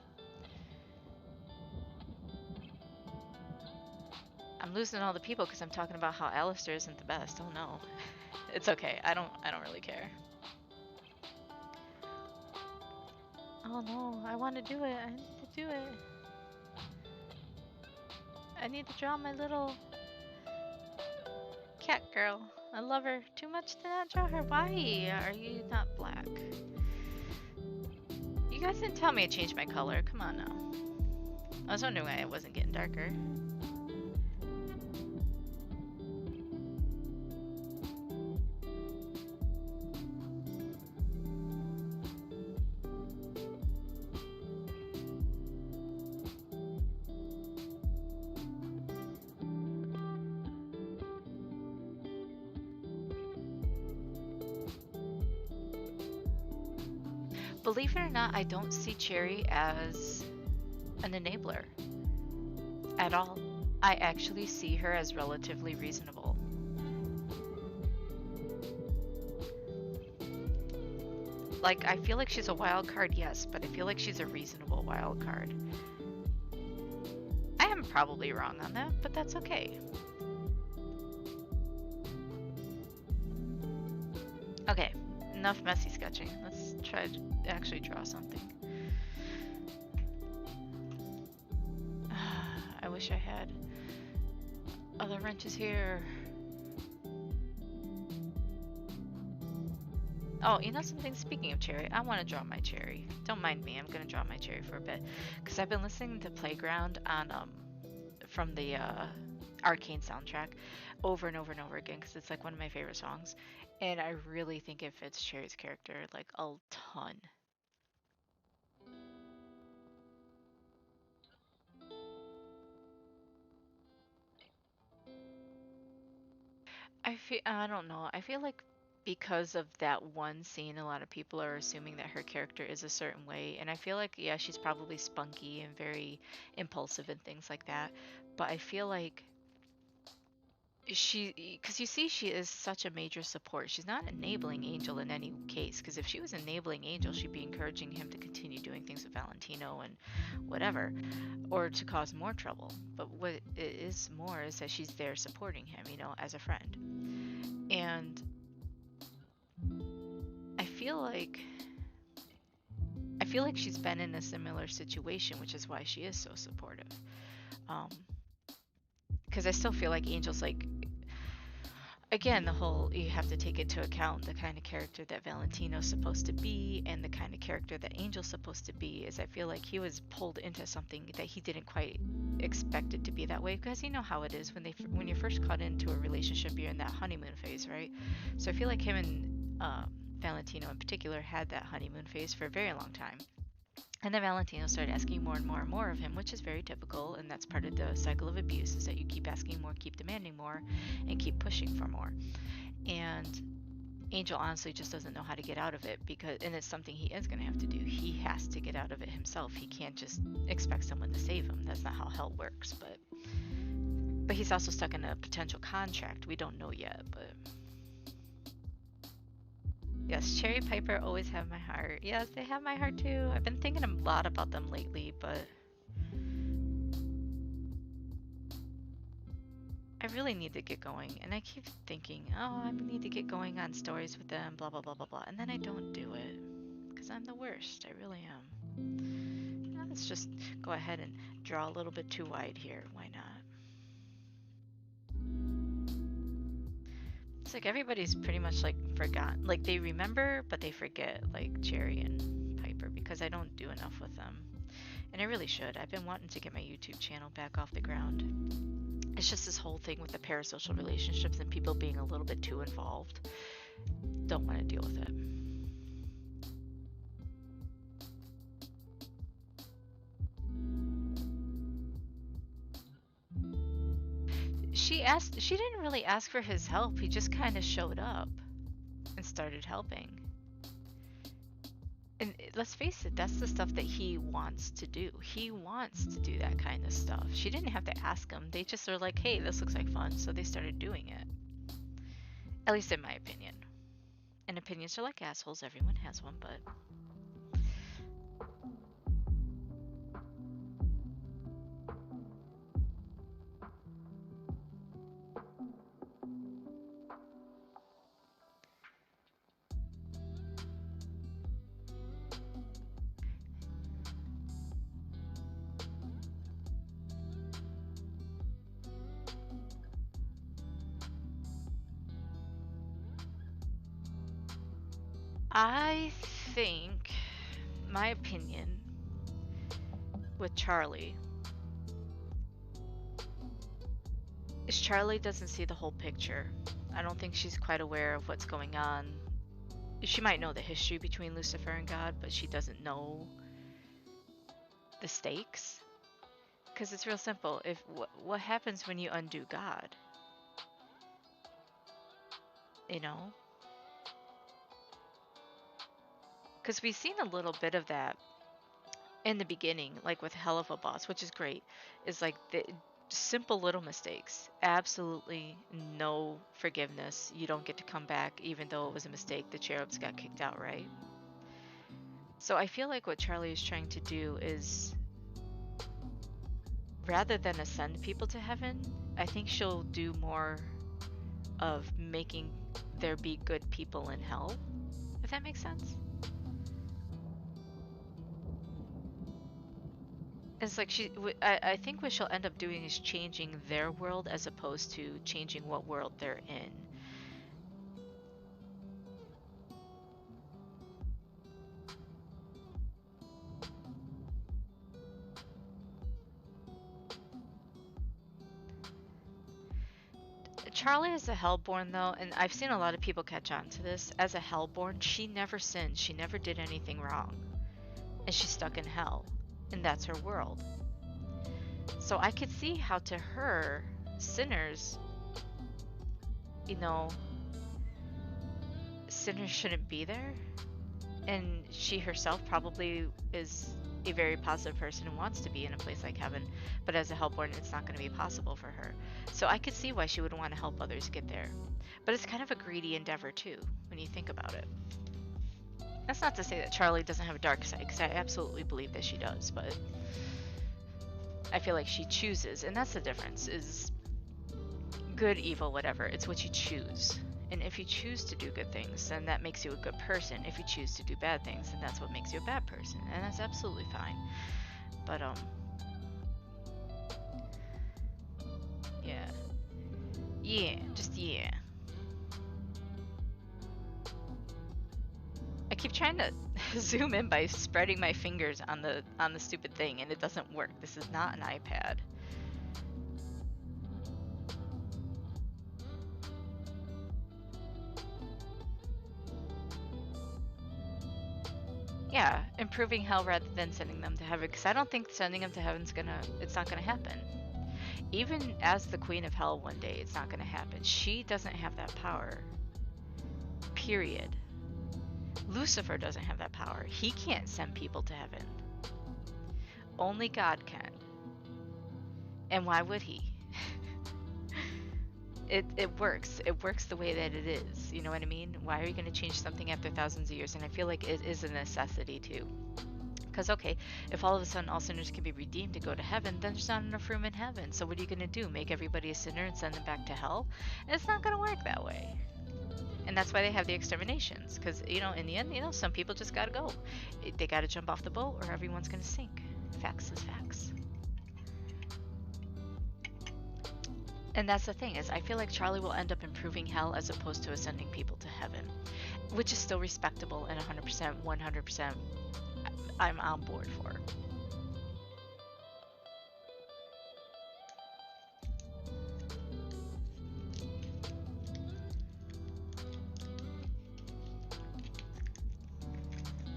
I'm losing all the people because I'm talking about how Alistair isn't the best. Oh no. It's okay. I don't really care. Oh no, I want to do it. I need to do it. I need to draw my little cat girl. I love her too much to not draw her. Why are you not black? You guys didn't tell me to change my color. Come on now. I was wondering why it wasn't getting darker. Believe it or not, I don't see Cherry as an enabler at all. I actually see her as relatively reasonable. Like, I feel like she's a wild card, yes, but I feel like she's a reasonable wild card. I am probably wrong on that, but that's okay. Okay, enough messy sketching. Let's try to actually draw something. I wish I had other wrenches here. Oh, you know something? Speaking of Cherry, I want to draw my Cherry. Don't mind me. I'm gonna draw my Cherry for a bit because I've been listening to Playground on from the Arcane soundtrack over and over and over again because it's like one of my favorite songs, and I really think it fits Cherry's character like a ton. I don't know. I feel like because of that one scene, a lot of people are assuming that her character is a certain way, and I feel like yeah, she's probably spunky and very impulsive and things like that. But I feel like because you see, she is such a major support. She's not enabling Angel in any case, because if she was enabling Angel, she'd be encouraging him to continue doing things with Valentino and whatever, or to cause more trouble. But what it is more is that she's there supporting him, as a friend. And I feel like I feel like she's been in a similar situation, which is why she is so supportive. Um, because I still feel like Angel's like, again, the whole, you have to take into account the kind of character that Valentino's supposed to be and the kind of character that Angel's supposed to be. Is I feel like he was pulled into something that he didn't quite expect it to be that way, because you know how it is when you're first caught into a relationship, you're in that honeymoon phase, right? So I feel like him and Valentino in particular had that honeymoon phase for a very long time. And then Valentino started asking more and more and more of him, which is very typical, and that's part of the cycle of abuse, is that you keep asking more, keep demanding more, and keep pushing for more. And Angel honestly just doesn't know how to get out of it, and it's something he is going to have to do. He has to get out of it himself. He can't just expect someone to save him. That's not how hell works. But he's also stuck in a potential contract. We don't know yet, but yes, Cherry Piper always have my heart. Yes, they have my heart too. I've been thinking a lot about them lately, but I really need to get going. And I keep thinking, oh, I need to get going on stories with them, blah, blah, blah, blah, blah. And then I don't do it because I'm the worst. I really am. Now, let's just go ahead and draw a little bit too wide here. Why not? It's like everybody's pretty much like forgotten. Like they remember, but they forget, like Cherry and Piper, because I don't do enough with them. And I really should. I've been wanting to get my YouTube channel back off the ground. It's just this whole thing with the parasocial relationships and people being a little bit too involved. Don't want to deal with it. She didn't really ask for his help. He just kind of showed up and started helping. And let's face it, that's the stuff that he wants to do. He wants to do that kind of stuff. She didn't have to ask him. They just were like, hey, this looks like fun. So they started doing it. At least in my opinion. And opinions are like assholes. Everyone has one, but... I think, my opinion, with Charlie, is Charlie doesn't see the whole picture. I don't think she's quite aware of what's going on. She might know the history between Lucifer and God, but she doesn't know the stakes. Because it's real simple. What happens when you undo God? You know? Because we've seen a little bit of that in the beginning, like with Hell of a Boss, which is great. Is like the simple little mistakes. Absolutely no forgiveness. You don't get to come back, even though it was a mistake. The cherubs got kicked out, right? So I feel like what Charlie is trying to do is, rather than ascend people to heaven, I think she'll do more of making there be good people in hell, if that makes sense. It's like I think what she'll end up doing is changing their world as opposed to changing what world they're in. Charlie is a Hellborn though, and I've seen a lot of people catch on to this. As a Hellborn, she never sinned. She never did anything wrong. And she's stuck in hell. And that's her world. So I could see how to her, sinners you know, sinners shouldn't be there. And she herself probably is a very positive person and wants to be in a place like heaven, but as a hellborn, it's not going to be possible for her. So I could see why she would want to help others get there. But it's kind of a greedy endeavor too, when you think about it. That's not to say that Charlie doesn't have a dark side, because I absolutely believe that she does, but I feel like she chooses, and that's the difference, is good, evil, whatever. It's what you choose. And if you choose to do good things, then that makes you a good person. If you choose to do bad things, then that's what makes you a bad person. And that's absolutely fine. But, yeah. Yeah, just yeah. I keep trying to zoom in by spreading my fingers on the stupid thing, and it doesn't work. This is not an iPad. Yeah, improving hell rather than sending them to heaven, because I don't think sending them to heaven's it's not gonna happen. Even as the queen of hell one day, it's not gonna happen. She doesn't have that power. Period. Lucifer doesn't have that power. He can't send people to heaven. Only God can. And why would he? It works. It works the way that it is. You know what I mean? Why are you going to change something after thousands of years? And I feel like it is a necessity too. Because, okay, if all of a sudden all sinners can be redeemed to go to heaven, then there's not enough room in heaven. So what are you going to do? Make everybody a sinner and send them back to hell? And it's not going to work that way. And that's why they have the exterminations. Because, you know, in the end, you know, some people just got to go. They got to jump off the boat or everyone's going to sink. Facts is facts. And that's the thing, is I feel like Charlie will end up improving hell as opposed to ascending people to heaven, which is still respectable and 100%, 100% I'm on board for.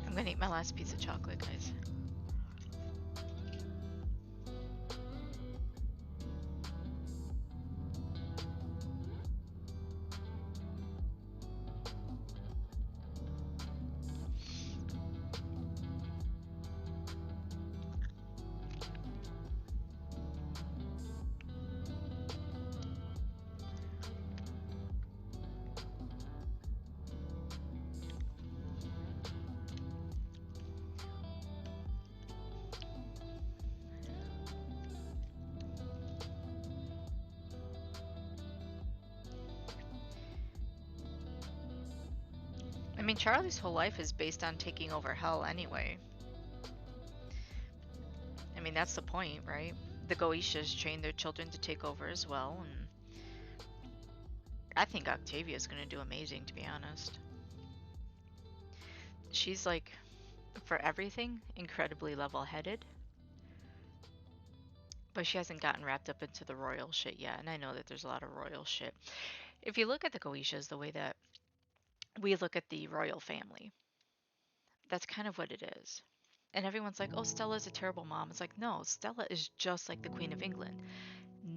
I'm gonna eat my last piece of chocolate, guys. I mean, Charlie's whole life is based on taking over hell anyway. I mean, that's the point, right? The Goetias train their children to take over as well, and I think Octavia's gonna do amazing, to be honest. She's like, for everything, incredibly level-headed, but she hasn't gotten wrapped up into the royal shit yet, and I know that there's a lot of royal shit. If you look at the Goetias the way that we look at the royal family, that's kind of what it is. And everyone's like, oh, Stella's a terrible mom. It's like, no, Stella is just like the Queen of England.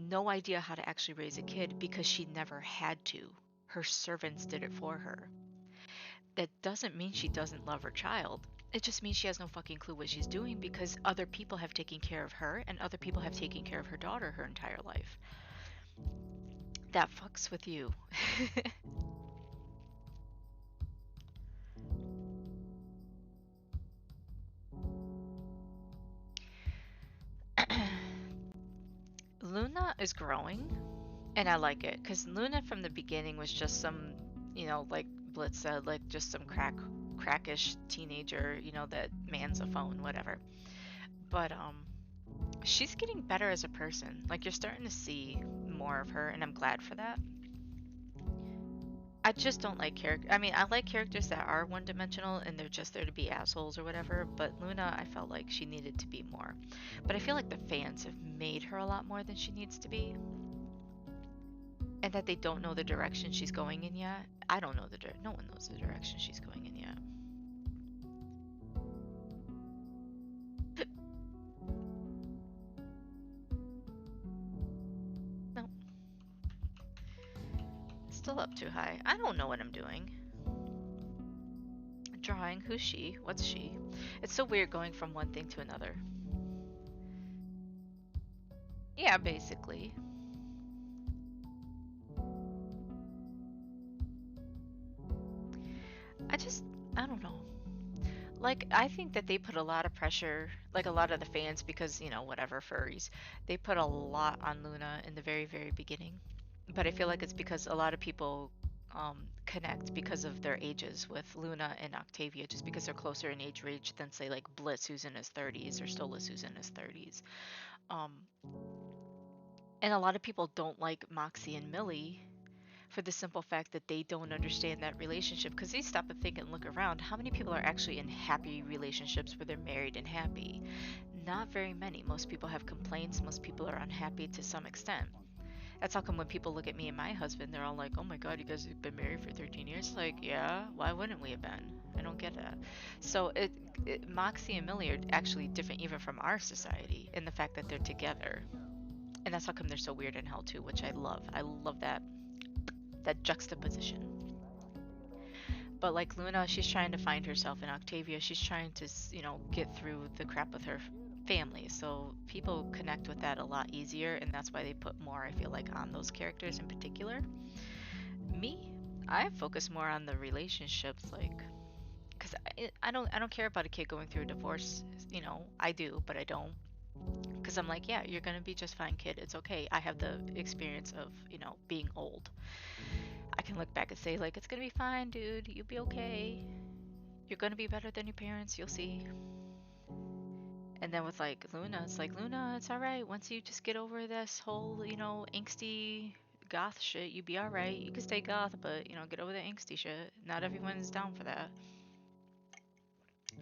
No idea how to actually raise a kid because she never had to. Her servants did it for her. That doesn't mean she doesn't love her child. It just means she has no fucking clue what she's doing because other people have taken care of her and other people have taken care of her daughter her entire life. That fucks with you. Luna is growing, and I like it because Luna from the beginning was just some, you know, like Blitz said, like just some crackish teenager, you know, that mans a phone, whatever. But she's getting better as a person. Like you're starting to see more of her, and I'm glad for that. I just don't like character. I mean, I like characters that are one-dimensional and they're just there to be assholes or whatever. But Luna, I felt like she needed to be more. But I feel like the fans have made her a lot more than she needs to be, and that they don't know the direction she's going in yet. I don't know no one knows the direction she's going in yet. No, still too high. I don't know what I'm doing. Drawing. Who's she? What's she? It's so weird going from one thing to another. Yeah, basically. I don't know. Like, I think that they put a lot of pressure, like a lot of the fans, because, whatever, furries, they put a lot on Luna in the very, very beginning. But I feel like it's because a lot of people connect because of their ages with Luna and Octavia, just because they're closer in age range than, say, like Blitz, who's in his 30s, or Stolas, who's in his 30s. Um, and a lot of people don't like Moxie and Millie for the simple fact that they don't understand that relationship, because they stop and think and look around. How many people are actually in happy relationships where they're married and happy? Not very many. Most people have complaints. Most people are unhappy to some extent. That's how come when people look at me and my husband, they're all like, oh my god, you guys have been married for 13 years? Like, yeah, why wouldn't we have been? I don't get that. So Moxie and Millie are actually different even from our society in the fact that they're together. And that's how come they're so weird in hell too, which I love. I love that juxtaposition. But like Luna, she's trying to find herself, and Octavia, she's trying to, get through the crap with her family. So people connect with that a lot easier, and that's why they put more, I feel like, on those characters in particular. Me, I focus more on the relationships, like, because I don't care about a kid going through a divorce. I do, but I don't. Because I'm like, yeah, you're gonna be just fine, kid. It's okay. I have the experience of, being old. I can look back and say, like, it's gonna be fine, dude. You'll be okay. You're gonna be better than your parents. You'll see. And then with, like, Luna, it's like, Luna, it's alright. Once you just get over this whole, angsty goth shit, you be alright. You can stay goth, but, get over the angsty shit. Not everyone's down for that.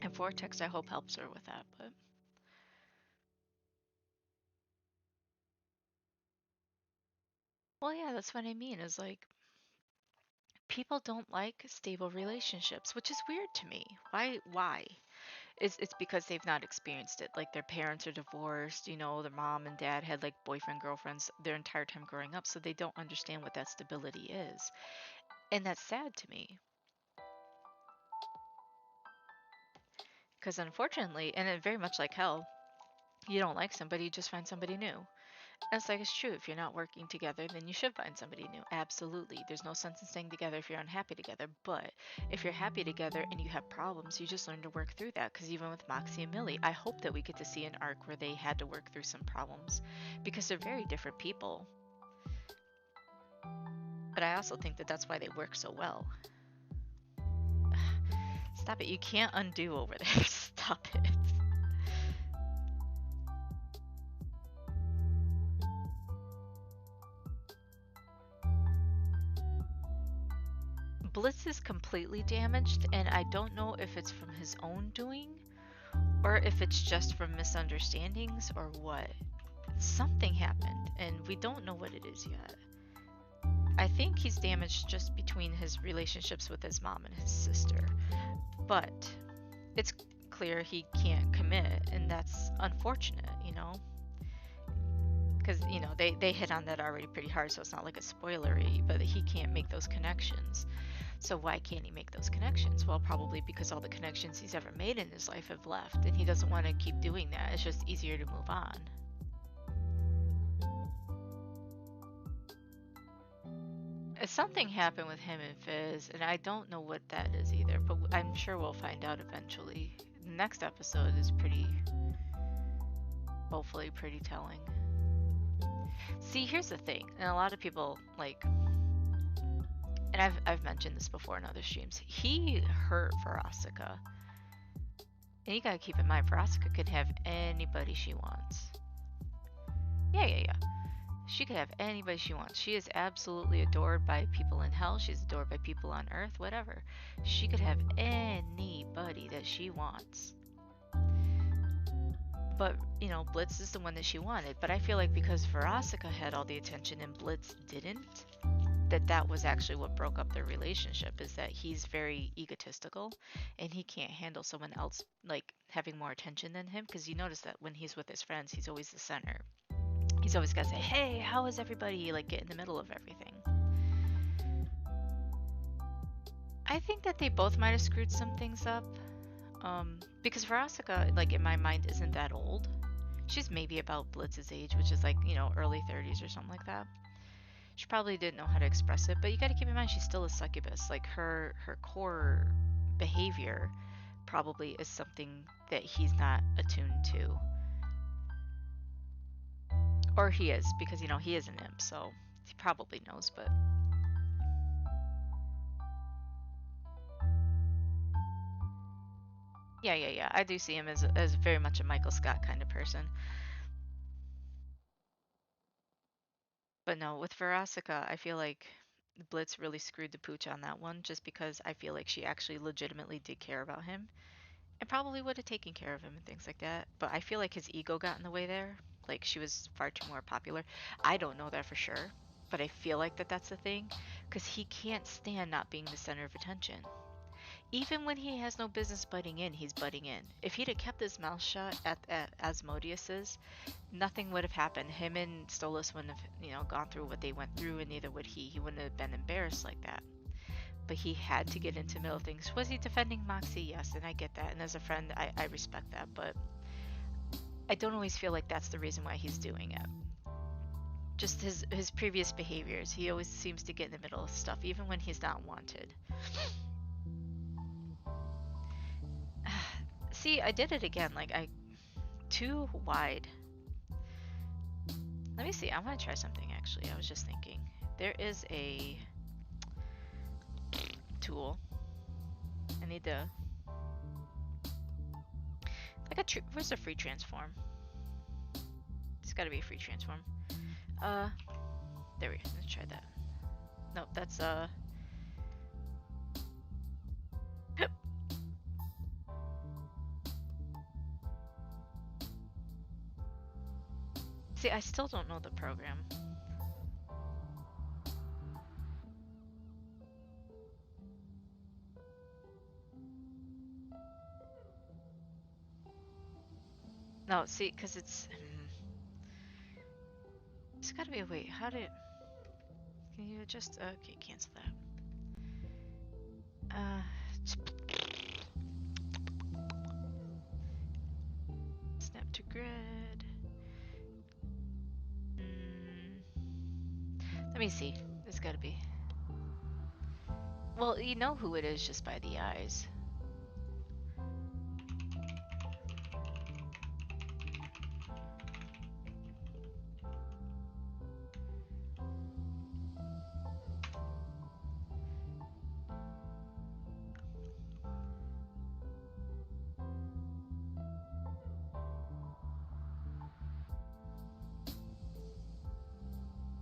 And Vortex, I hope, helps her with that, but. Well, yeah, that's what I mean, is like, people don't like stable relationships, which is weird to me. Why? It's because they've not experienced it. Like their parents are divorced, their mom and dad had like boyfriend girlfriends their entire time growing up, so they don't understand what that stability is. And that's sad to me. Because unfortunately, and it very much like hell, you don't like somebody, you just find somebody new. And it's like, it's true. If you're not working together, then you should find somebody new. Absolutely. There's no sense in staying together if you're unhappy together. But if you're happy together and you have problems, you just learn to work through that. Because even with Moxie and Millie, I hope that we get to see an arc where they had to work through some problems. Because they're very different people. But I also think that that's why they work so well. Stop it. You can't undo over there. Stop it. Blitz is completely damaged, and I don't know if it's from his own doing or if it's just from misunderstandings or what. Something happened, and we don't know what it is yet. I think he's damaged just between his relationships with his mom and his sister, but it's clear he can't commit, and that's unfortunate, because they hit on that already pretty hard, so it's not like a spoilery, but he can't make those connections. So why can't he make those connections? Well, probably because all the connections he's ever made in his life have left, and he doesn't want to keep doing that. It's just easier to move on. Something happened with him and Fizz, and I don't know what that is either, but I'm sure we'll find out eventually. The next episode is hopefully pretty telling. See, here's the thing, and a lot of people, like, and I've mentioned this before in other streams, he hurt Verosika. And you gotta keep in mind, Verosika can have anybody she wants. Yeah. She could have anybody she wants. She is absolutely adored by people in hell. She's adored by people on earth, whatever. She could have anybody that she wants. But, Blitz is the one that she wanted. But I feel like because Verosika had all the attention and Blitz didn't, that was actually what broke up their relationship, is that he's very egotistical and he can't handle someone else like having more attention than him, because you notice that when he's with his friends, he's always the center. He's always got to say, hey, how is everybody, like get in the middle of everything. I think that they both might have screwed some things up. Because Verosika, like in my mind, isn't that old. She's maybe about Blitz's age, which is like, early 30s or something like that. She probably didn't know how to express it, but you got to keep in mind she's still a succubus. Like her core behavior probably is something that he's not attuned to. Or he is, because he is an imp, so he probably knows, but yeah. I do see him as very much a Michael Scott kind of person. But no, with Verasica, I feel like Blitz really screwed the pooch on that one just because I feel like she actually legitimately did care about him and probably would have taken care of him and things like that. But I feel like his ego got in the way there. Like she was far too more popular. I don't know that for sure, but I feel like that's the thing because he can't stand not being the center of attention. Even when he has no business butting in, he's butting in. If he'd have kept his mouth shut at Asmodeus's, nothing would have happened. Him and Stolas wouldn't have, gone through what they went through, and neither would he. He wouldn't have been embarrassed like that. But he had to get into middle things. Was he defending Moxie? Yes, and I get that. And as a friend, I respect that. But I don't always feel like that's the reason why he's doing it. Just his previous behaviors. He always seems to get in the middle of stuff, even when he's not wanted. See, I did it again. Like, too wide. Let me see. I want to try something, actually. I was just thinking. There is a tool. I need to... where's the free transform? It's gotta be a free transform. There we go. Let's try that. Nope, that's, See, I still don't know the program. No, see, because it's... There's gotta be a way. How did... Can you just... Okay, cancel that. Snap to grid. Let me see. There's gotta be... Well, you know who it is just by the eyes.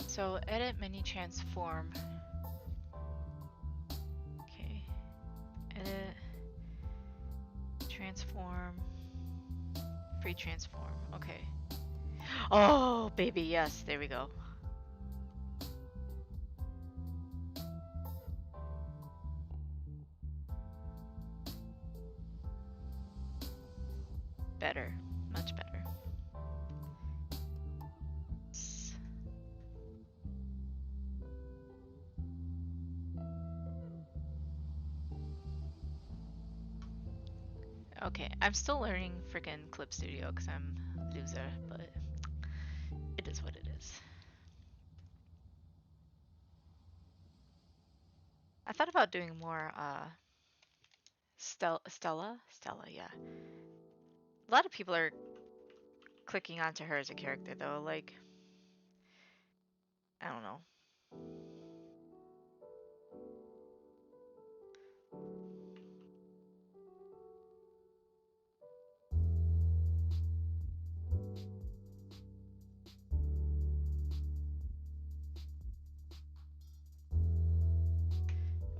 So, edit menu transform. Okay. Edit. Transform. Free transform. Okay. Oh, baby, yes. There we go. Better. Much better. Okay, I'm still learning freaking Clip Studio because I'm a loser, but it is what it is. I thought about doing more Stella, yeah. A lot of people are clicking onto her as a character though, like I don't know.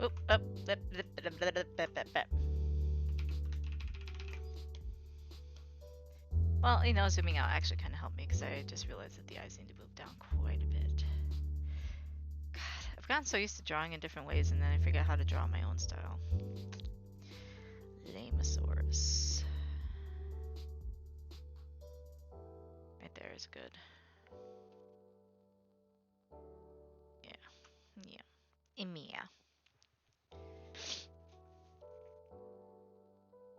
Oop, up, Well, zooming out actually kind of helped me because I just realized that the eyes need to move down quite a bit. God, I've gotten so used to drawing in different ways and then I forget how to draw my own style. Lamosaurus. Right there is good. Yeah. Emia.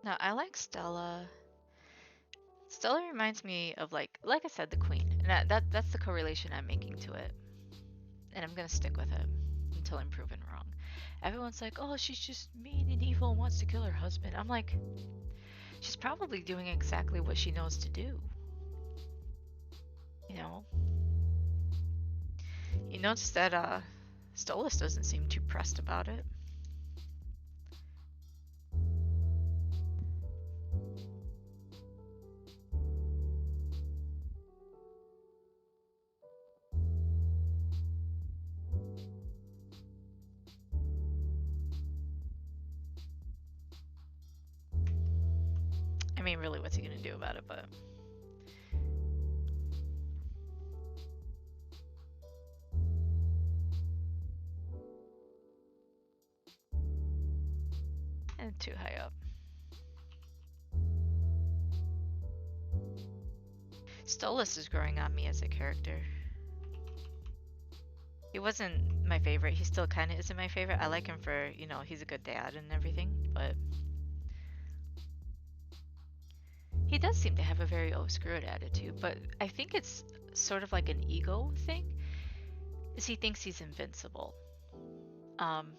No, I like Stella. Stella reminds me of like I said, the Queen, and that's the correlation I'm making to it, and I'm gonna stick with it until I'm proven wrong. Everyone's like, oh, she's just mean and evil and wants to kill her husband. I'm like, she's probably doing exactly what she knows to do. You know, you notice that Stolas doesn't seem too pressed about it. I mean, really, what's he gonna do about it? But too high up. Stolas is growing on me as a character. He wasn't my favorite. He still kind of isn't my favorite. I like him for, he's a good dad and everything, but he does seem to have a very oh screw it attitude. But I think it's sort of like an ego thing, is he thinks he's invincible. Um,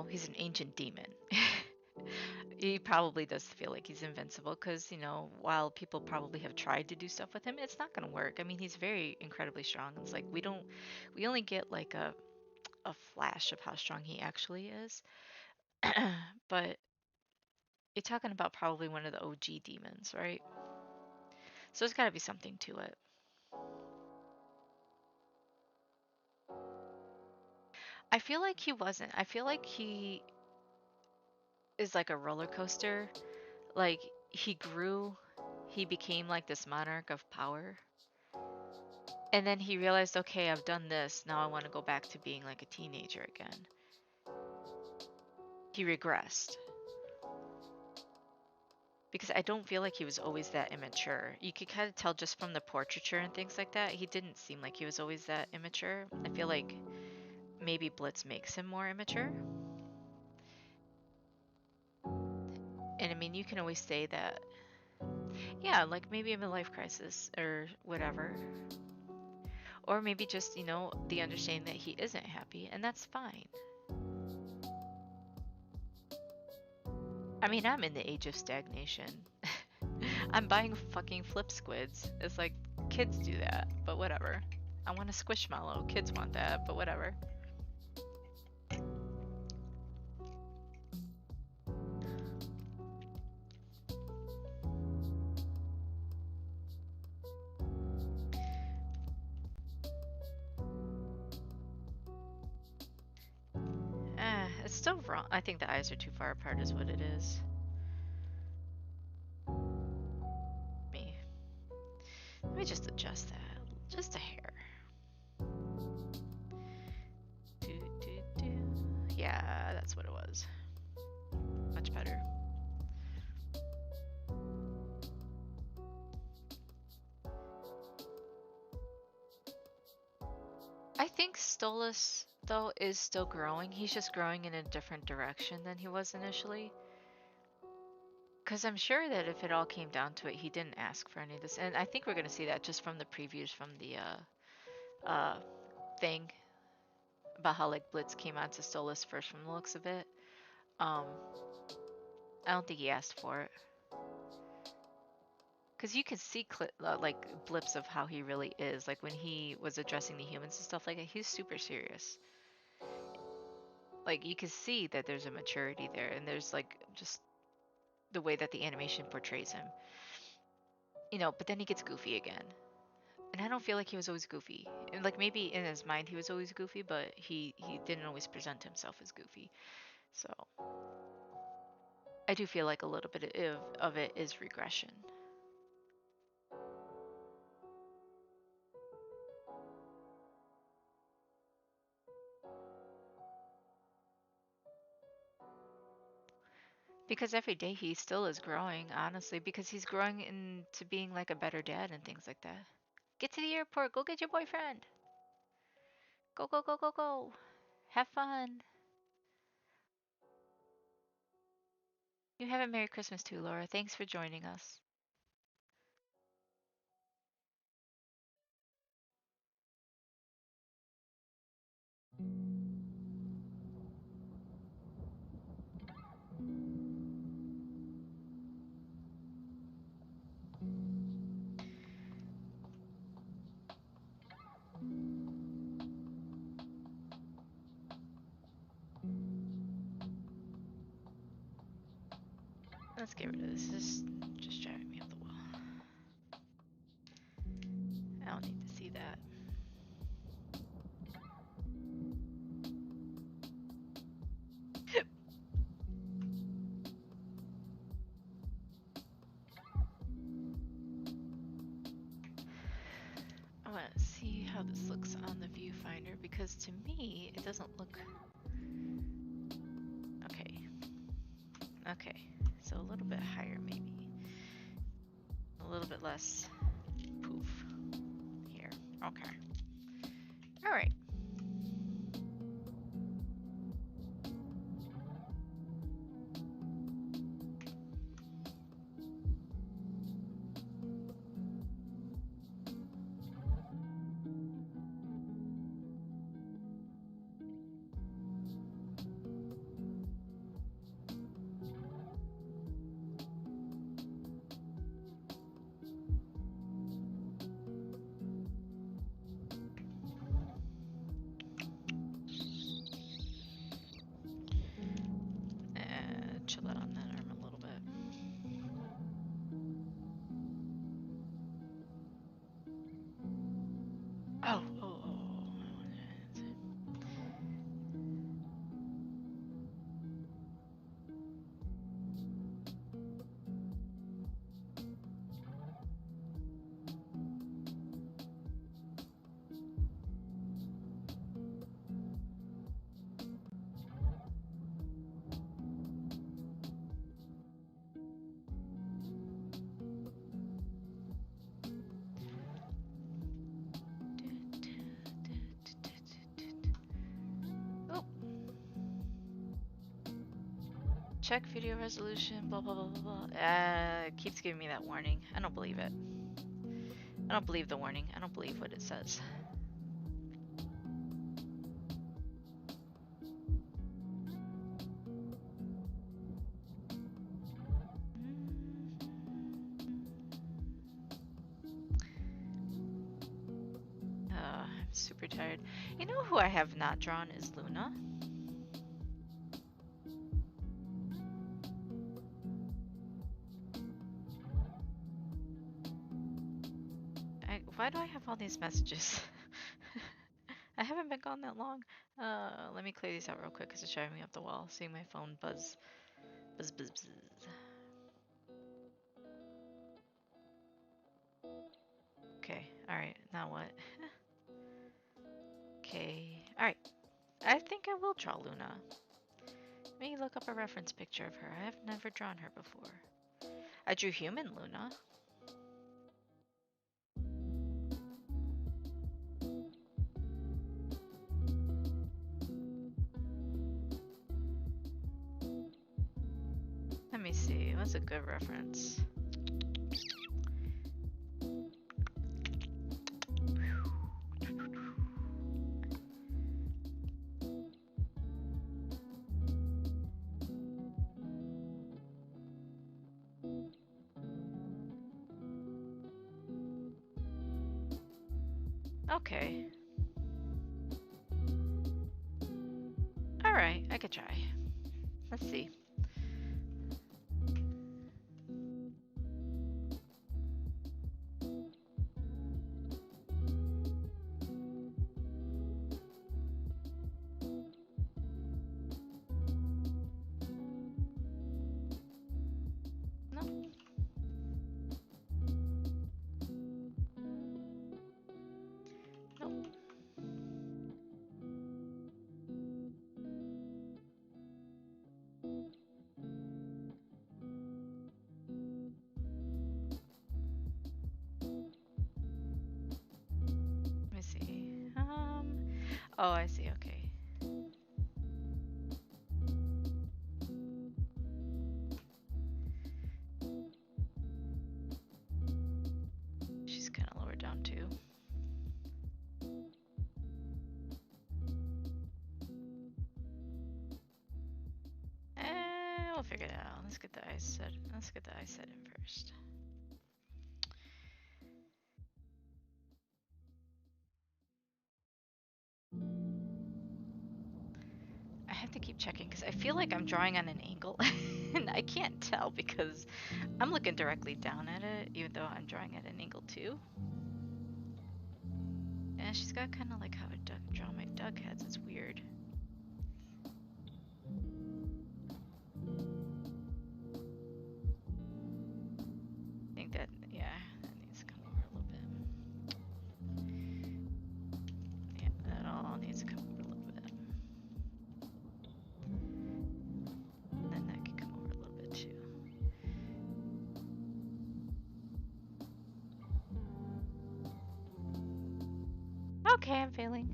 he's an ancient demon. He probably does feel like he's invincible because, while people probably have tried to do stuff with him, it's not going to work. I mean, he's very incredibly strong. It's like we only get like a flash of how strong he actually is. But you're talking about probably one of the OG demons, right? So there's got to be something to it. I feel like he wasn't. I feel like he is like a roller coaster. Like he grew, he became like this monarch of power. And then he realized, okay, I've done this. Now I want to go back to being like a teenager again. He regressed. Because I don't feel like he was always that immature. You could kind of tell just from the portraiture and things like that. He didn't seem like he was always that immature. I feel like maybe Blitz makes him more immature. And I mean, you can always say that, yeah, like maybe a midlife crisis or whatever. Or maybe just, the understanding that he isn't happy, and that's fine. I mean, I'm in the age of stagnation. I'm buying fucking flip squids. It's like kids do that, but whatever. I want a squishmallow. Kids want that, but whatever. It's still wrong. I think the eyes are too far apart is what it is. Me. Let me just adjust that. Just a hair. Do, do, do. Yeah, that's what it was. Much better. I think Stolas, though, is still growing. He's just growing in a different direction than he was initially. Because I'm sure that if it all came down to it, he didn't ask for any of this. And I think we're going to see that just from the previews from the uh, thing about how like Blitz came on to Stolas first from the looks of it. Um, I don't think he asked for it. Because you can see like blips of how he really is. Like when he was addressing the humans and stuff like that, he's super serious. Like you can see that there's a maturity there, and there's like just the way that the animation portrays him. But then he gets goofy again. And I don't feel like he was always goofy. And like maybe in his mind he was always goofy, but he didn't always present himself as goofy. So I do feel like a little bit of it is regression. Because every day he still is growing, honestly, because he's growing into being like a better dad and things like that. Get to the airport, go get your boyfriend. Go, go, go, go, go. Have fun. You have a Merry Christmas too, Laura. Thanks for joining us. Let's get rid of this. This is just driving me up the wall. I don't need to see that. I want to see how this looks on the viewfinder because to me it doesn't look okay. Okay, so a little bit higher maybe. A little bit less poof here. Okay. All right. Chill out on that arm a little bit. Check video resolution, blah blah blah blah blah. It keeps giving me that warning. I don't believe it. I don't believe the warning. I don't believe what it says. I'm super tired. You know who I have not drawn is Luna. Why do I have all these messages? I haven't been gone that long. Let me clear these out real quick because it's driving me up the wall. Seeing my phone buzz. Buzz, buzz, buzz. Okay, alright, now what? Okay, alright. I think I will draw Luna. Let me look up a reference picture of her. I have never drawn her before. I drew human Luna. Let me see, what's a good reference? Okay. Alright, I could try. Let's see. Oh, I see, okay. We'll figure that out. Let's get the eyes set. Let's get the eyes set in first. I have to keep checking because I feel like I'm drawing on an angle and I can't tell because I'm looking directly down at it even though I'm drawing at an angle too. And she's got kind of like how I draw my duck heads. It's weird. I think that, yeah, that needs to come over a little bit. Yeah, that all needs to come over a little bit. And that can come over a little bit too. Okay, I'm failing.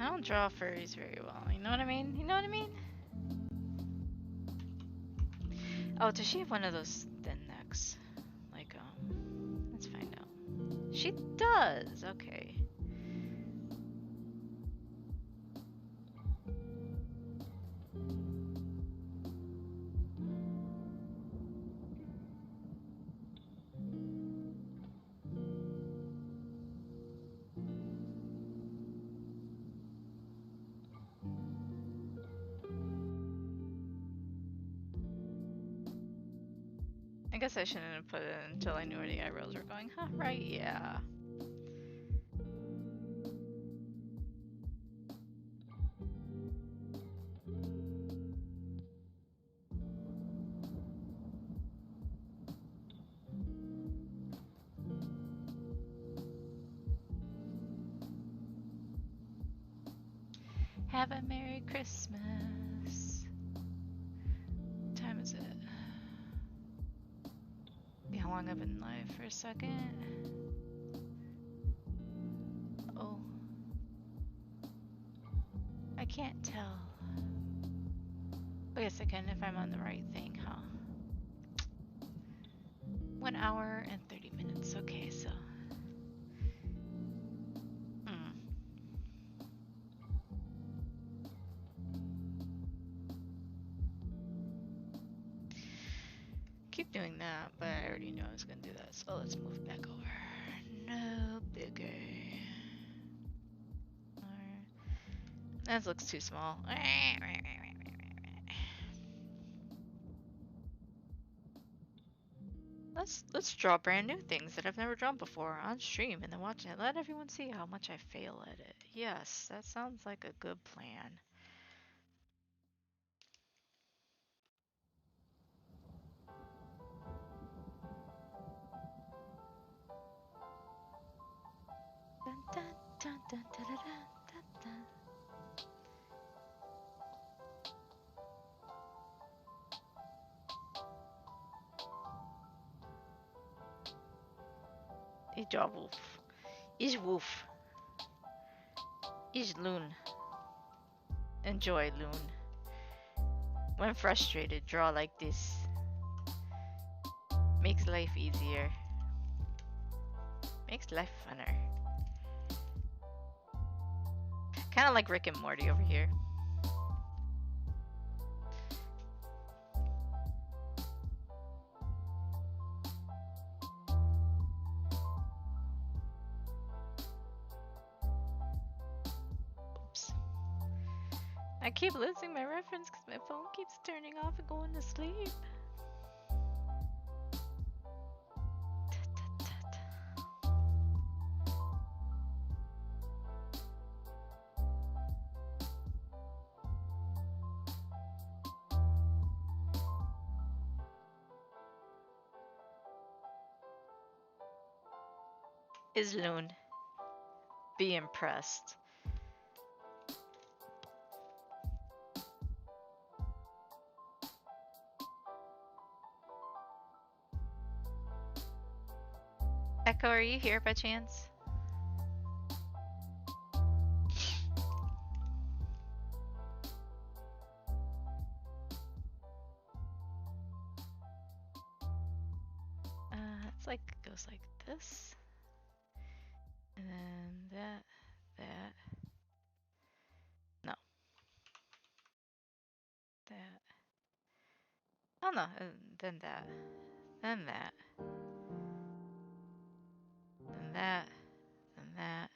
I don't draw furries very well, you know what I mean? You know what I mean? Oh, does she have one of those thin necks? Like, let's find out. She does, okay. I guess I shouldn't have put it until I knew where the eyebrows were going. Huh, right, yeah. Have a Merry Christmas. What time is it? See how long I've been live for a second. Oh. I can't tell. I guess I can if I'm on the right thing, huh? 1 hour and 30 minutes. Okay, so. Keep doing that, but I already knew I was gonna do that, so let's move back over. No bigger. That looks too small. Let's draw brand new things that I've never drawn before on stream and then watch it. Let everyone see how much I fail at it. Yes, that sounds like a good plan. Dun, dun, dun, dun, dun, dun, dun, dun. Ich draw wolf. Ich wolf. Ich loon. Enjoy loon. When frustrated, draw like this. Makes life easier. Makes life funner. Kind of like Rick and Morty over here. Oops. I keep losing my reference because my phone keeps turning off and going to sleep. Is Loon. Be impressed. Echo, are you here by chance? It's like, goes like this. Oh no, then that. Then that. Then that. Then that.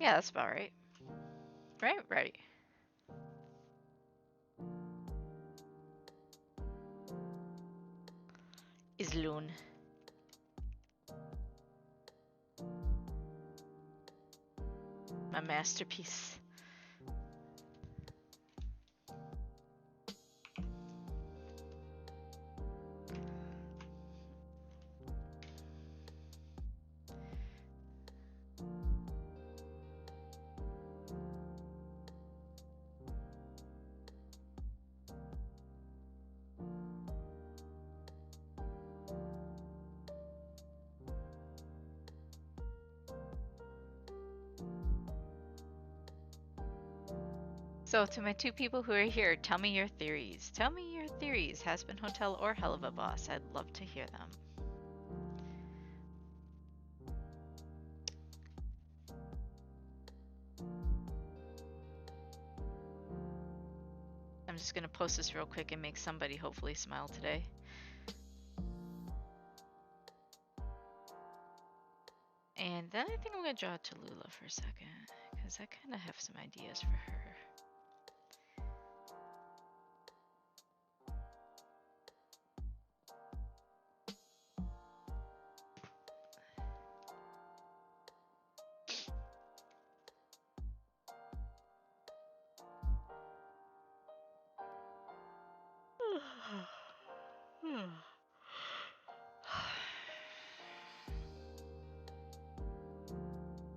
Yeah, that's about right. Right? Right. Is loon. My masterpiece. So, to my two people who are here, tell me your theories. Tell me your theories, Has-Been Hotel or Hell of a Boss. I'd love to hear them. I'm just gonna post this real quick and make somebody hopefully smile today. And then I think I'm gonna draw Tallulah for a second, because I kind of have some ideas for her.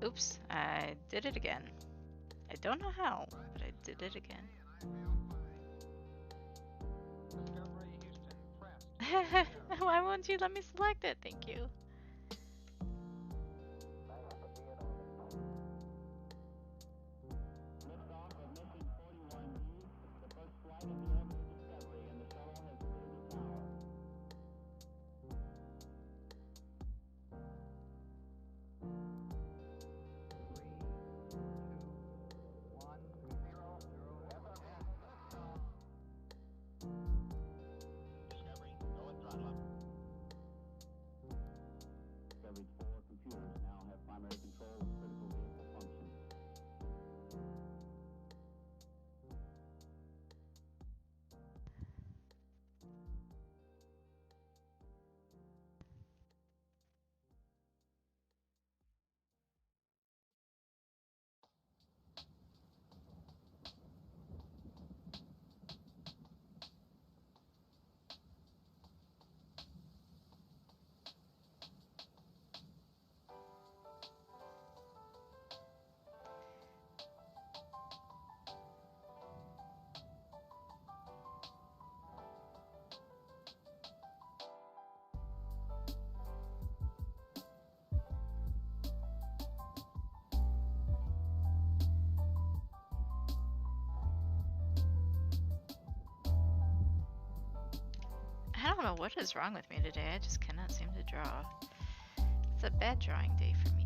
Oops, I did it again. I don't know how, but I did it again. Why won't you let me select it? Thank you. I don't know what is wrong with me today. I just cannot seem to draw. It's a bad drawing day for me.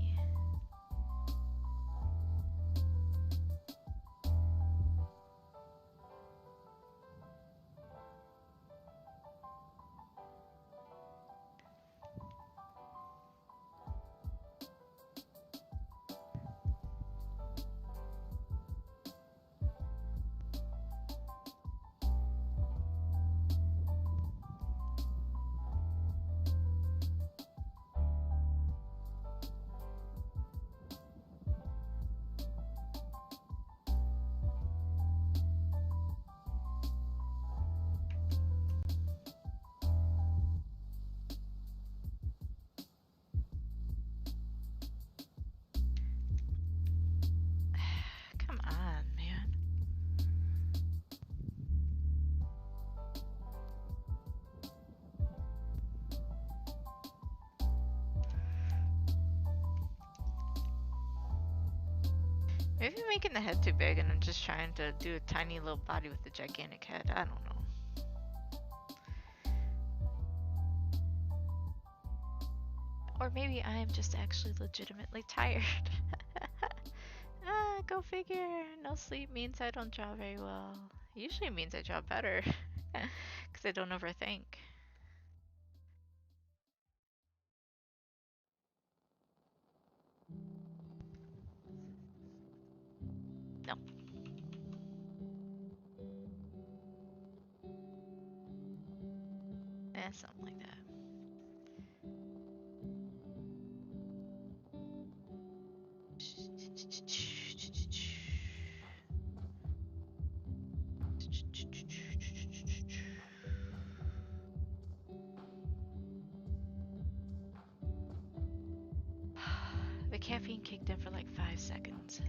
Come on, man. Maybe I'm making the head too big and I'm just trying to do a tiny little body with a gigantic head. I don't know. Or maybe I'm just actually legitimately tired. Go figure. No sleep means I don't draw very well. Usually means I draw better. Because I don't overthink. No. Something like that. The caffeine kicked in for like 5 seconds.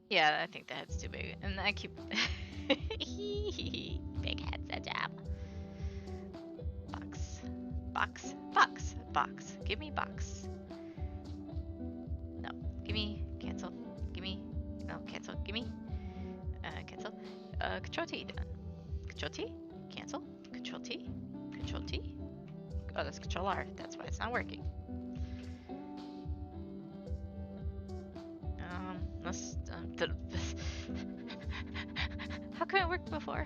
Yeah, I think the head's too big. And I keep... Big head's a job. Box. Box. Box. Box. Give me box. No. Give me... Cancel. Give me... No, cancel. Give me... Cancel. Control T done. Control T. Cancel. Control T. Control T. Oh, that's Control R. That's why it's not working. Let's... How come it worked before?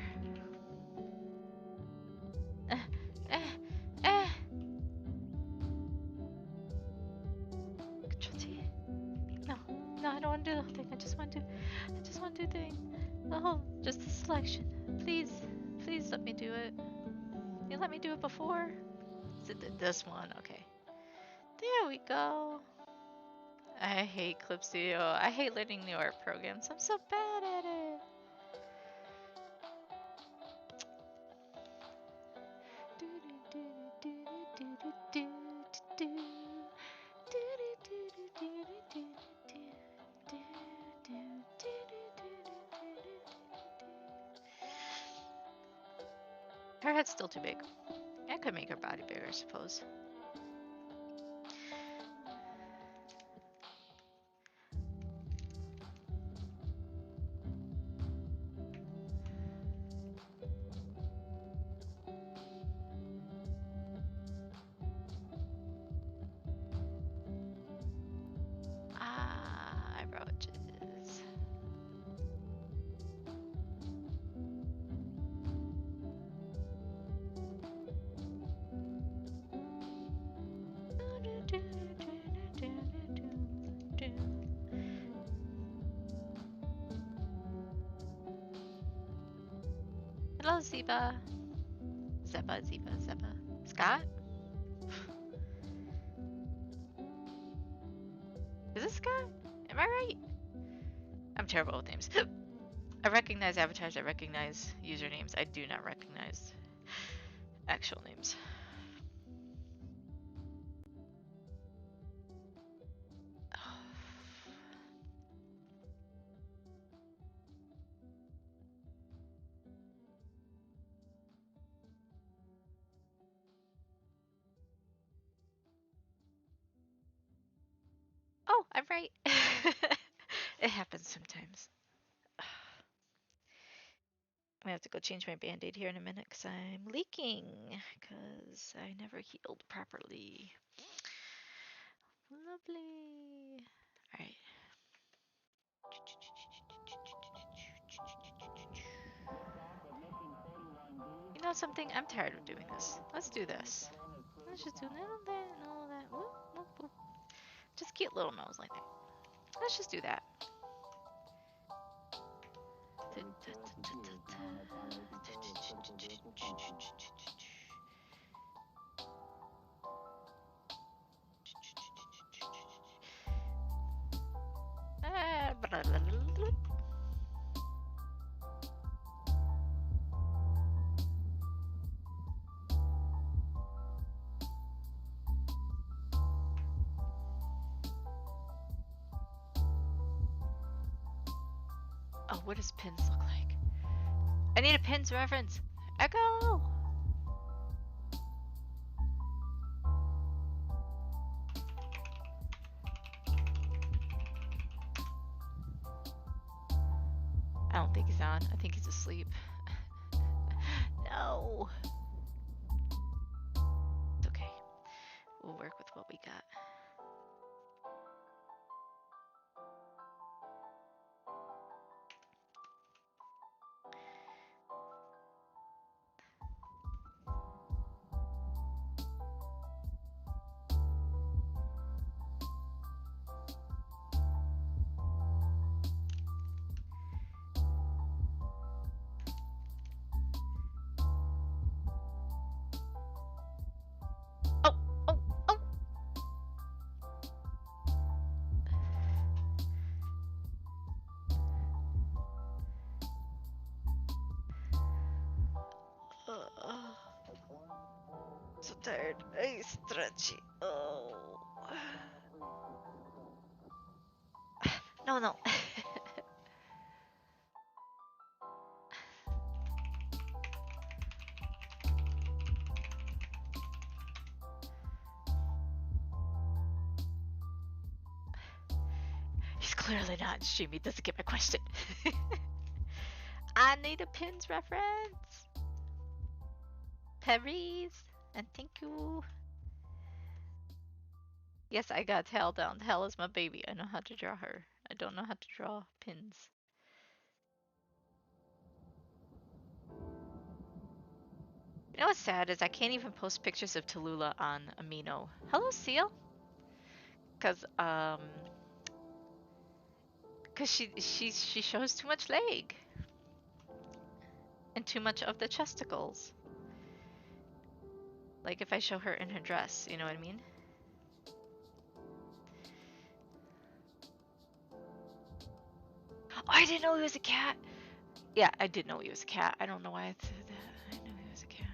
Control T. No, I don't want to do the whole thing. I just want to do the thing. The whole, just the selection. Please let me do it. You let me do it before? Is it this one? Okay. There we go. I hate Clip Studio. I hate learning new art programs. I'm so bad at it. Her head's still too big. I could make her body bigger, I suppose. Eyebrow edges. Hello, Zeba. Zeba. Scott? Is this Scott? Am I right? I'm terrible with names. I recognize avatars, I recognize usernames. I do not recognize actual names. Oh, I'm right. It happens sometimes. I'm gonna have to go change my band-aid here in a minute because I'm leaking because I never healed properly. Lovely. All right. You know something? I'm tired of doing this. Let's do this. Let's just do that. Whoop, whoop, whoop. Just cute little nose like that. Let's just do that. Oh, what does pins look like? I need a pins reference. Echo! on. I think he's asleep. No. It's okay. We'll work with what we got. Oh, oh, oh. So tired. Ay, stretchy. Oh. No, no. He's clearly not in stream. He doesn't get my question. I need a pins reference. Paris. And thank you. Yes, I got Hell down. Hell is my baby. I know how to draw her. I don't know how to draw pins. You know what's sad is I can't even post pictures of Tallulah on Amino. Hello, Seal. Cause she shows too much leg and too much of the chesticles. Like if I show her in her dress, you know what I mean? Oh, I didn't know he was a cat. Yeah, I did know he was a cat. I don't know why I said that. I knew he was a cat.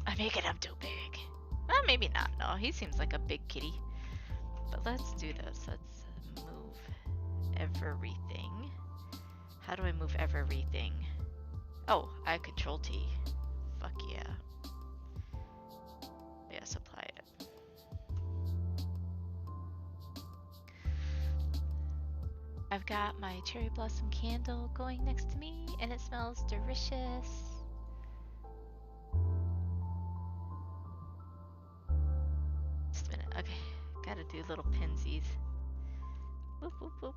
I'm making him too big. Well, maybe not. No, he seems like a big kitty. But let's do this. Let's move everything. How do I move everything? Oh, I control T. Fuck yeah. Yes, apply it. I've got my cherry blossom candle going next to me, and it smells delicious. Just a minute. Okay, gotta do little pinsies. Whoop, whoop, whoop.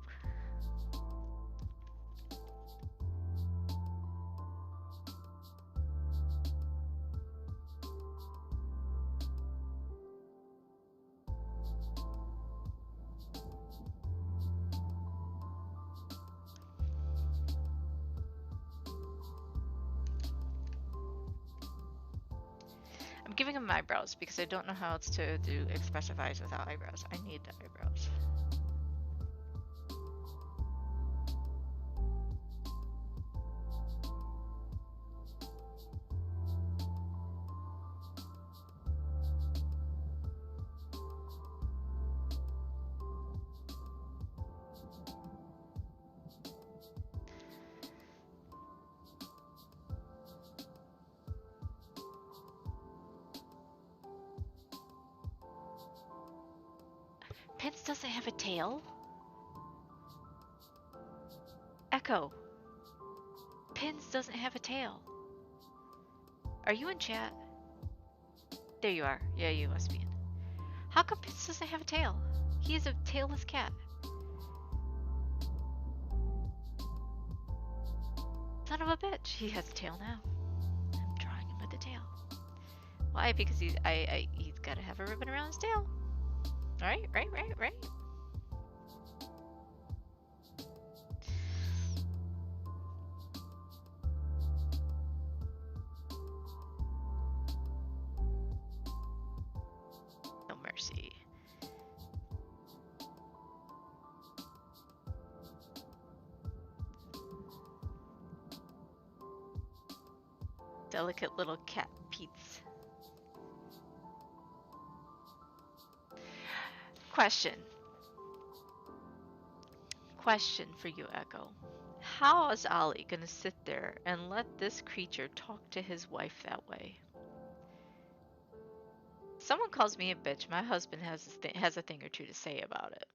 I'm giving him eyebrows because I don't know how else to do expressive eyes without eyebrows. I need the eyebrows. Pins doesn't have a tail? Echo. Pins doesn't have a tail. Are you in chat? There you are. Yeah, you must be in. How come Pins doesn't have a tail? He is a tailless cat. Son of a bitch. He has a tail now. I'm drawing him with a tail. Why? Because he's gotta have a ribbon around his tail. Right. No mercy. Delicate little cat Pete's. Question for you, Echo. How is Ollie gonna sit there and let this creature talk to his wife that way? Someone calls me a bitch. My husband has a thing or two to say about it.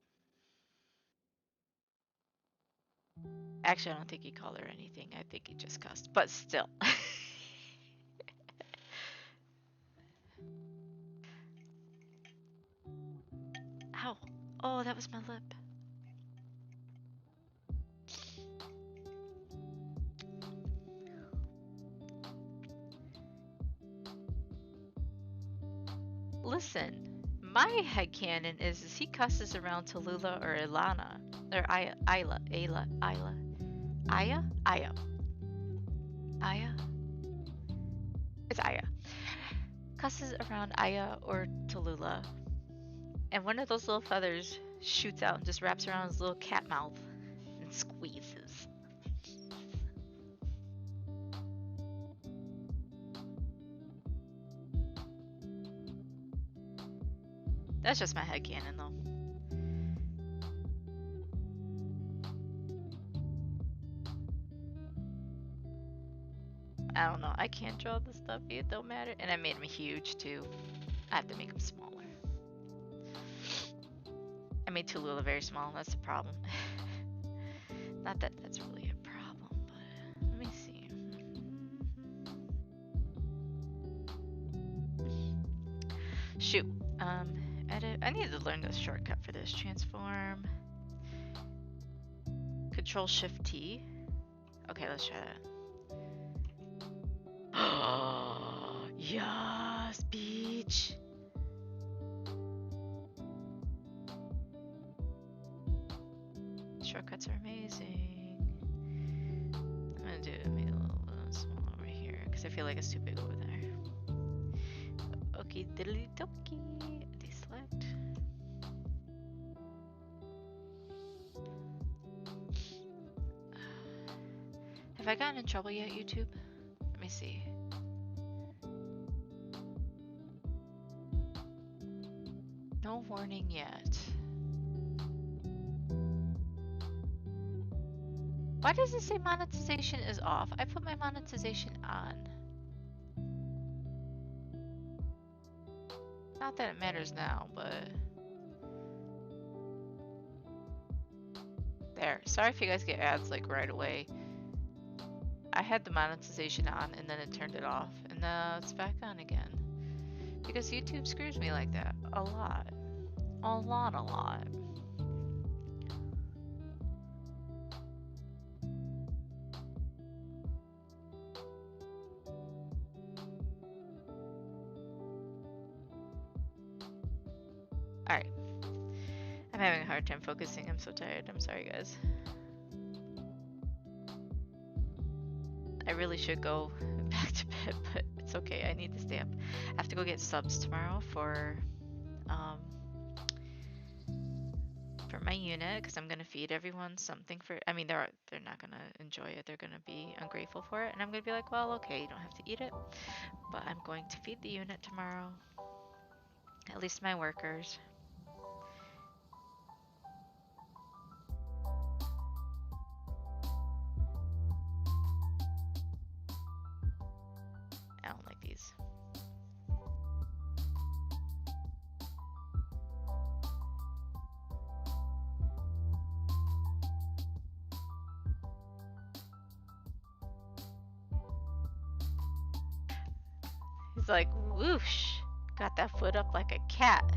Actually, I don't think he called her anything. I think he just cussed. But still. Ow. Oh, that was my lip. Listen, my headcanon is he cusses around Tallulah or Ilana. Or Ayla. Aya? It's Aya. Cusses around Aya or Tallulah. And one of those little feathers shoots out and just wraps around his little cat mouth and squeezes. That's just my headcanon, though. I don't know. I can't draw the stuff. It don't matter. And I made him huge, too. I have to make him smaller. I made Tallulah very small. That's the problem. Not that that's really a problem, but let me see. Shoot. Edit. I need to learn the shortcut for this. Transform. Control Shift T. Okay, let's try that. Yes, beach. Shortcuts are amazing. I'm gonna do it maybe a little small over here because I feel like it's too big over there. Okie diddly dokie. Deselect. Have I gotten in trouble yet, YouTube? Let me see. No warning yet. Why does it say monetization is off? I put my monetization on. Not that it matters now, but... There. Sorry if you guys get ads like right away. I had the monetization on and then it turned it off. And now it's back on again. Because YouTube screws me like that. A lot. A lot. Alright. I'm having a hard time focusing. I'm so tired. I'm sorry, guys. I really should go back to bed, but it's okay. I need to stay up. I have to go get subs tomorrow for my unit because I'm gonna feed everyone something for. I mean, they're not gonna enjoy it. They're gonna be ungrateful for it, and I'm gonna be like, well, okay, you don't have to eat it, but I'm going to feed the unit tomorrow. At least my workers. I don't like these. He's like, whoosh. Got that foot up like a cat.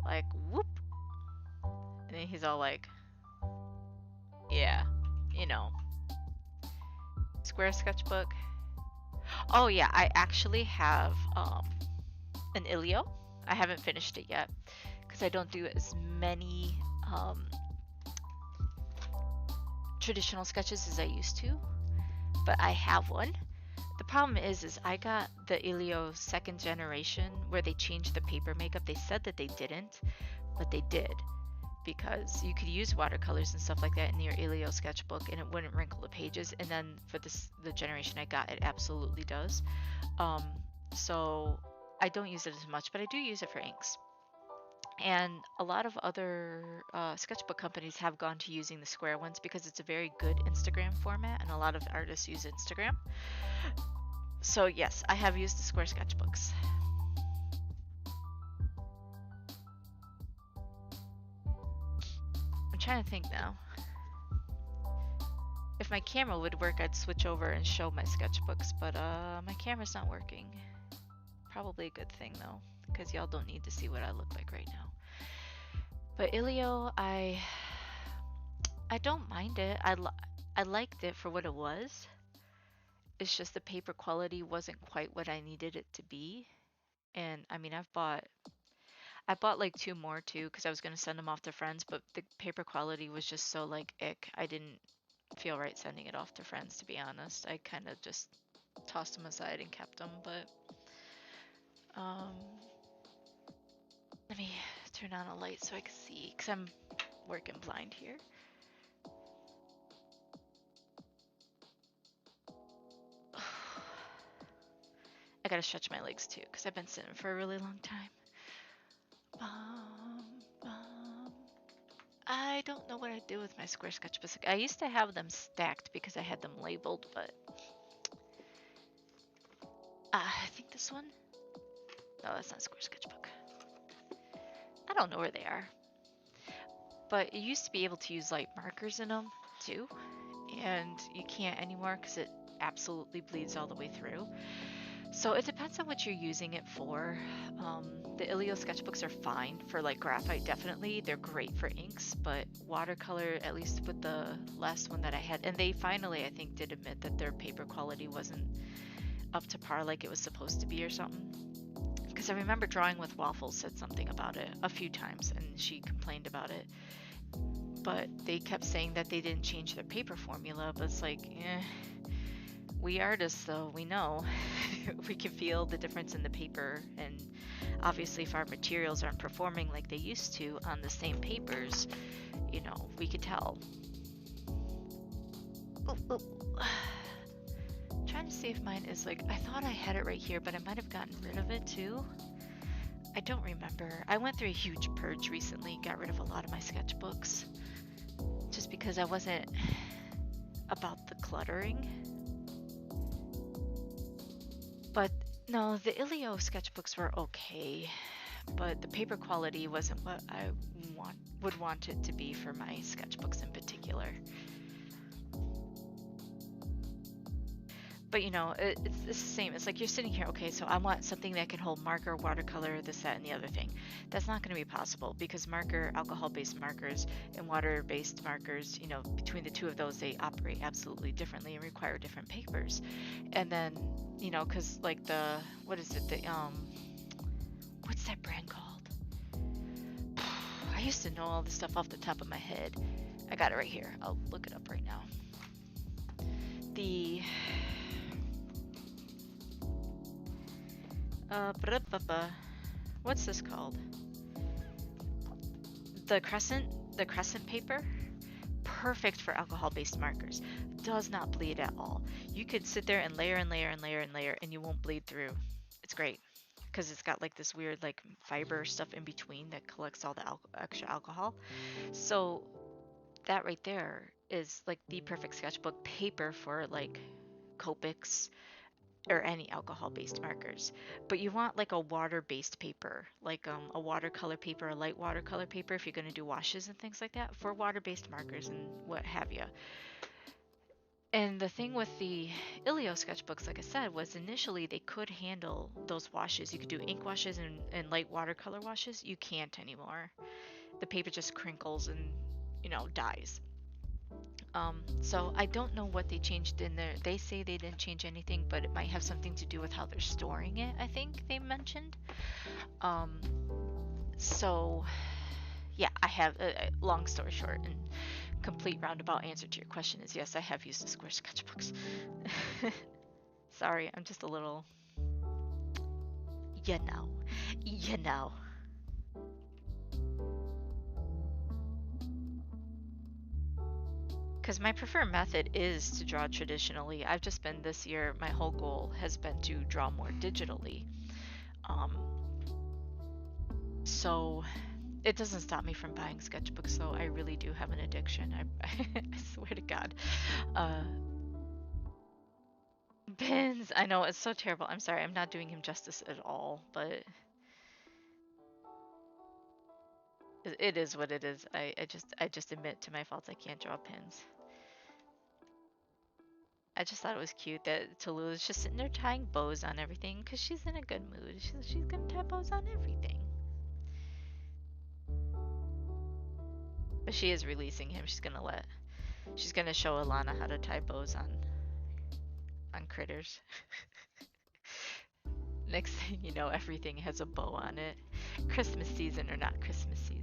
Like, whoop. And then he's all like, yeah, you know. Square sketchbook. Oh yeah, I actually have an Ilio. I haven't finished it yet because I don't do as many traditional sketches as I used to, but I have one. The problem is I got the Ilio 2nd generation where they changed the paper makeup. They said that they didn't, but they did, because you could use watercolors and stuff like that in your Ilio sketchbook and it wouldn't wrinkle the pages. And then for the generation I got, it absolutely does. So I don't use it as much, but I do use it for inks. And a lot of other sketchbook companies have gone to using the square ones because it's a very good Instagram format, and a lot of artists use Instagram. So yes, I have used the square sketchbooks. I'm trying to think now. If my camera would work, I'd switch over and show my sketchbooks, but my camera's not working. Probably a good thing though, because y'all don't need to see what I look like right now. But Ilio, I don't mind it. I liked it for what it was. It's just the paper quality wasn't quite what I needed it to be. And I mean, I bought like two more too because I was gonna send them off to friends, but the paper quality was just so like ick. I didn't feel right sending it off to friends, to be honest. I kind of just tossed them aside and kept them. But um, let me turn on a light so I can see because I'm working blind here. I gotta stretch my legs too because I've been sitting for a really long time. I don't know what I'd do with my square sketchbooks. I used to have them stacked because I had them labeled, but I think this one. No, that's not a square sketchbook. I don't know where they are. But you used to be able to use like markers in them too, and you can't anymore because it absolutely bleeds all the way through. So it depends on what you're using it for. The Ilio sketchbooks are fine for like graphite, definitely. They're great for inks, but watercolor, at least with the last one that I had, and they finally, I think, did admit that their paper quality wasn't up to par like it was supposed to be or something. Because I remember Drawing with Waffles said something about it a few times, and she complained about it. But they kept saying that they didn't change their paper formula, but it's like, we artists though, we know. We can feel the difference in the paper, and obviously if our materials aren't performing like they used to on the same papers, you know, we could tell. Oh. Trying to see if mine is like, I thought I had it right here, but I might have gotten rid of it too. I don't remember. I went through a huge purge recently, got rid of a lot of my sketchbooks just because I wasn't about the cluttering. But no, the Ilio sketchbooks were okay, but the paper quality wasn't what I would want it to be for my sketchbooks in particular. But you know, it's the same. It's like you're sitting here, okay, so I want something that can hold marker, watercolor, this, that, and the other thing. That's not going to be possible because marker, alcohol-based markers, and water-based markers, you know, between the two of those, they operate absolutely differently and require different papers. And then, you know, because like what is it, what's that brand called? I used to know all this stuff off the top of my head. I got it right here. I'll look it up right now. What's this called? The crescent paper. Perfect for alcohol-based markers. Does not bleed at all. You could sit there and layer and layer and layer and layer, and you won't bleed through. It's great because it's got like this weird like fiber stuff in between that collects all the extra alcohol. So that right there is like the perfect sketchbook paper for like Copics or any alcohol-based markers. But you want like a water-based paper, like a watercolor paper, a light watercolor paper if you're going to do washes and things like that for water-based markers and what have you. And the thing with the Ilio sketchbooks, like I said, was initially they could handle those washes. You could do ink washes and light watercolor washes. You can't anymore. The paper just crinkles and, you know, dies. So I don't know what they changed in there. They say they didn't change anything, but it might have something to do with how they're storing it, I think they mentioned. So yeah, I have, long story short, and complete roundabout answer to your question is yes, I have used the square sketchbooks. Sorry, I'm just a little, you know. Because my preferred method is to draw traditionally. I've just been this year, my whole goal has been to draw more digitally. So it doesn't stop me from buying sketchbooks, though. I really do have an addiction. I swear to God. Uh, Pins. I know it's so terrible. I'm sorry. I'm not doing him justice at all, but it is what it is. I just admit to my faults. I can't draw pins. I just thought it was cute that Tallulah's just sitting there tying bows on everything because she's in a good mood. She's gonna tie bows on everything. But she is releasing him. She's gonna show Alana how to tie bows on critters. Next thing you know, everything has a bow on it. Christmas season or not Christmas season.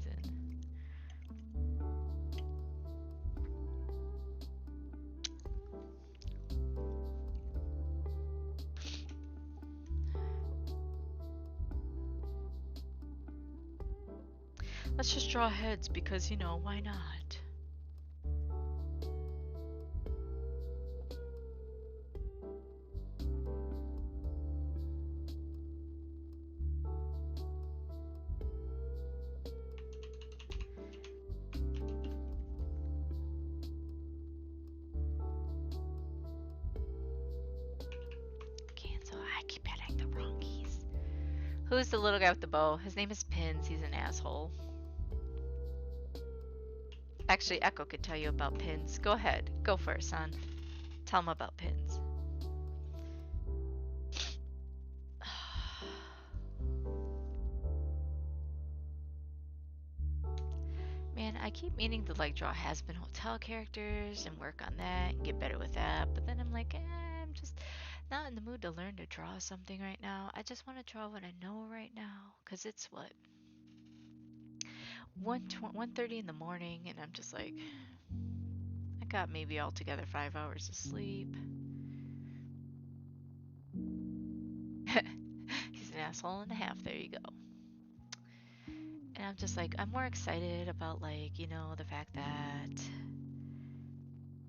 Let's just draw heads because, why not? Cancel. I keep hitting the wrong keys. Who's the little guy with the bow? His name is Pins. He's an asshole. Actually, Echo could tell you about Pins. Go ahead. Go for it, son. Tell him about Pins. Man, I keep meaning to draw Has-Been Hotel characters and work on that and get better with that. But then I'm like, I'm just not in the mood to learn to draw something right now. I just want to draw what I know right now. Because it's what? 1:30 in the morning and I'm just like, I got maybe altogether 5 hours of sleep. He's an asshole and a half. There you go. And I'm just like, I'm more excited about the fact that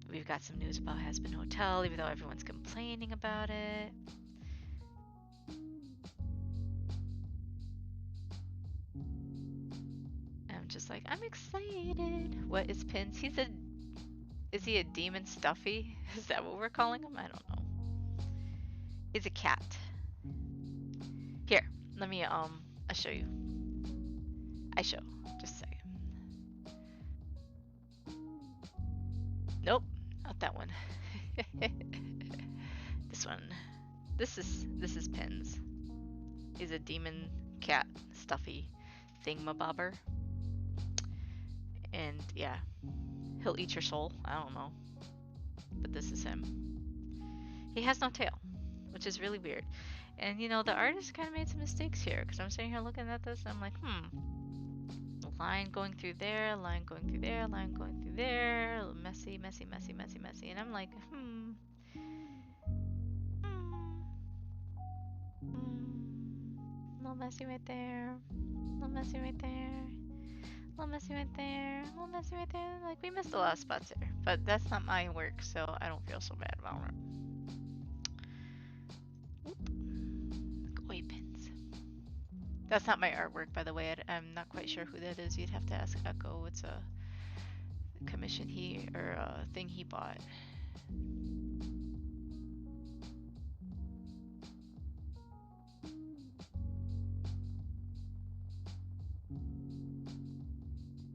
we've got some news about Has-Been Hotel, even though everyone's complaining about it. And I'm just like, I'm excited. What is Pins? Is he a demon stuffy? Is that what we're calling him? I don't know. He's a cat. Here, let me I'll show you. Just a second. Nope, not that one. This one. This is Pins. He's a demon cat stuffy thingamabobber. And yeah, he'll eat your soul. I don't know. But this is him. He has no tail, which is really weird. And the artist kind of made some mistakes here because I'm sitting here looking at this and I'm like, a line going through there, a line going through there, a line going through there, messy, messy, messy, messy, messy. And I'm like, little messy right there, little messy right there, little messy right there, little messy right there. Like, we missed a lot of spots there, but that's not my work, so I don't feel so bad about it. Koi pins. That's not my artwork, by the way. I'm not quite sure who that is. You'd have to ask Echo. It's a commission a thing he bought.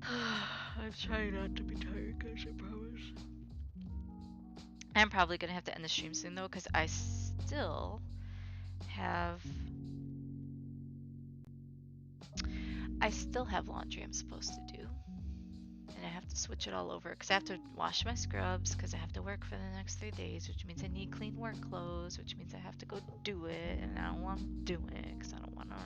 I'm trying not to be tired, guys, I promise. I'm probably gonna have to end the stream soon though, because I still have laundry I'm supposed to do. And I have to switch it all over because I have to wash my scrubs because I have to work for the next 3 days, which means I need clean work clothes, which means I have to go do it, and I don't want to do it because I don't want to.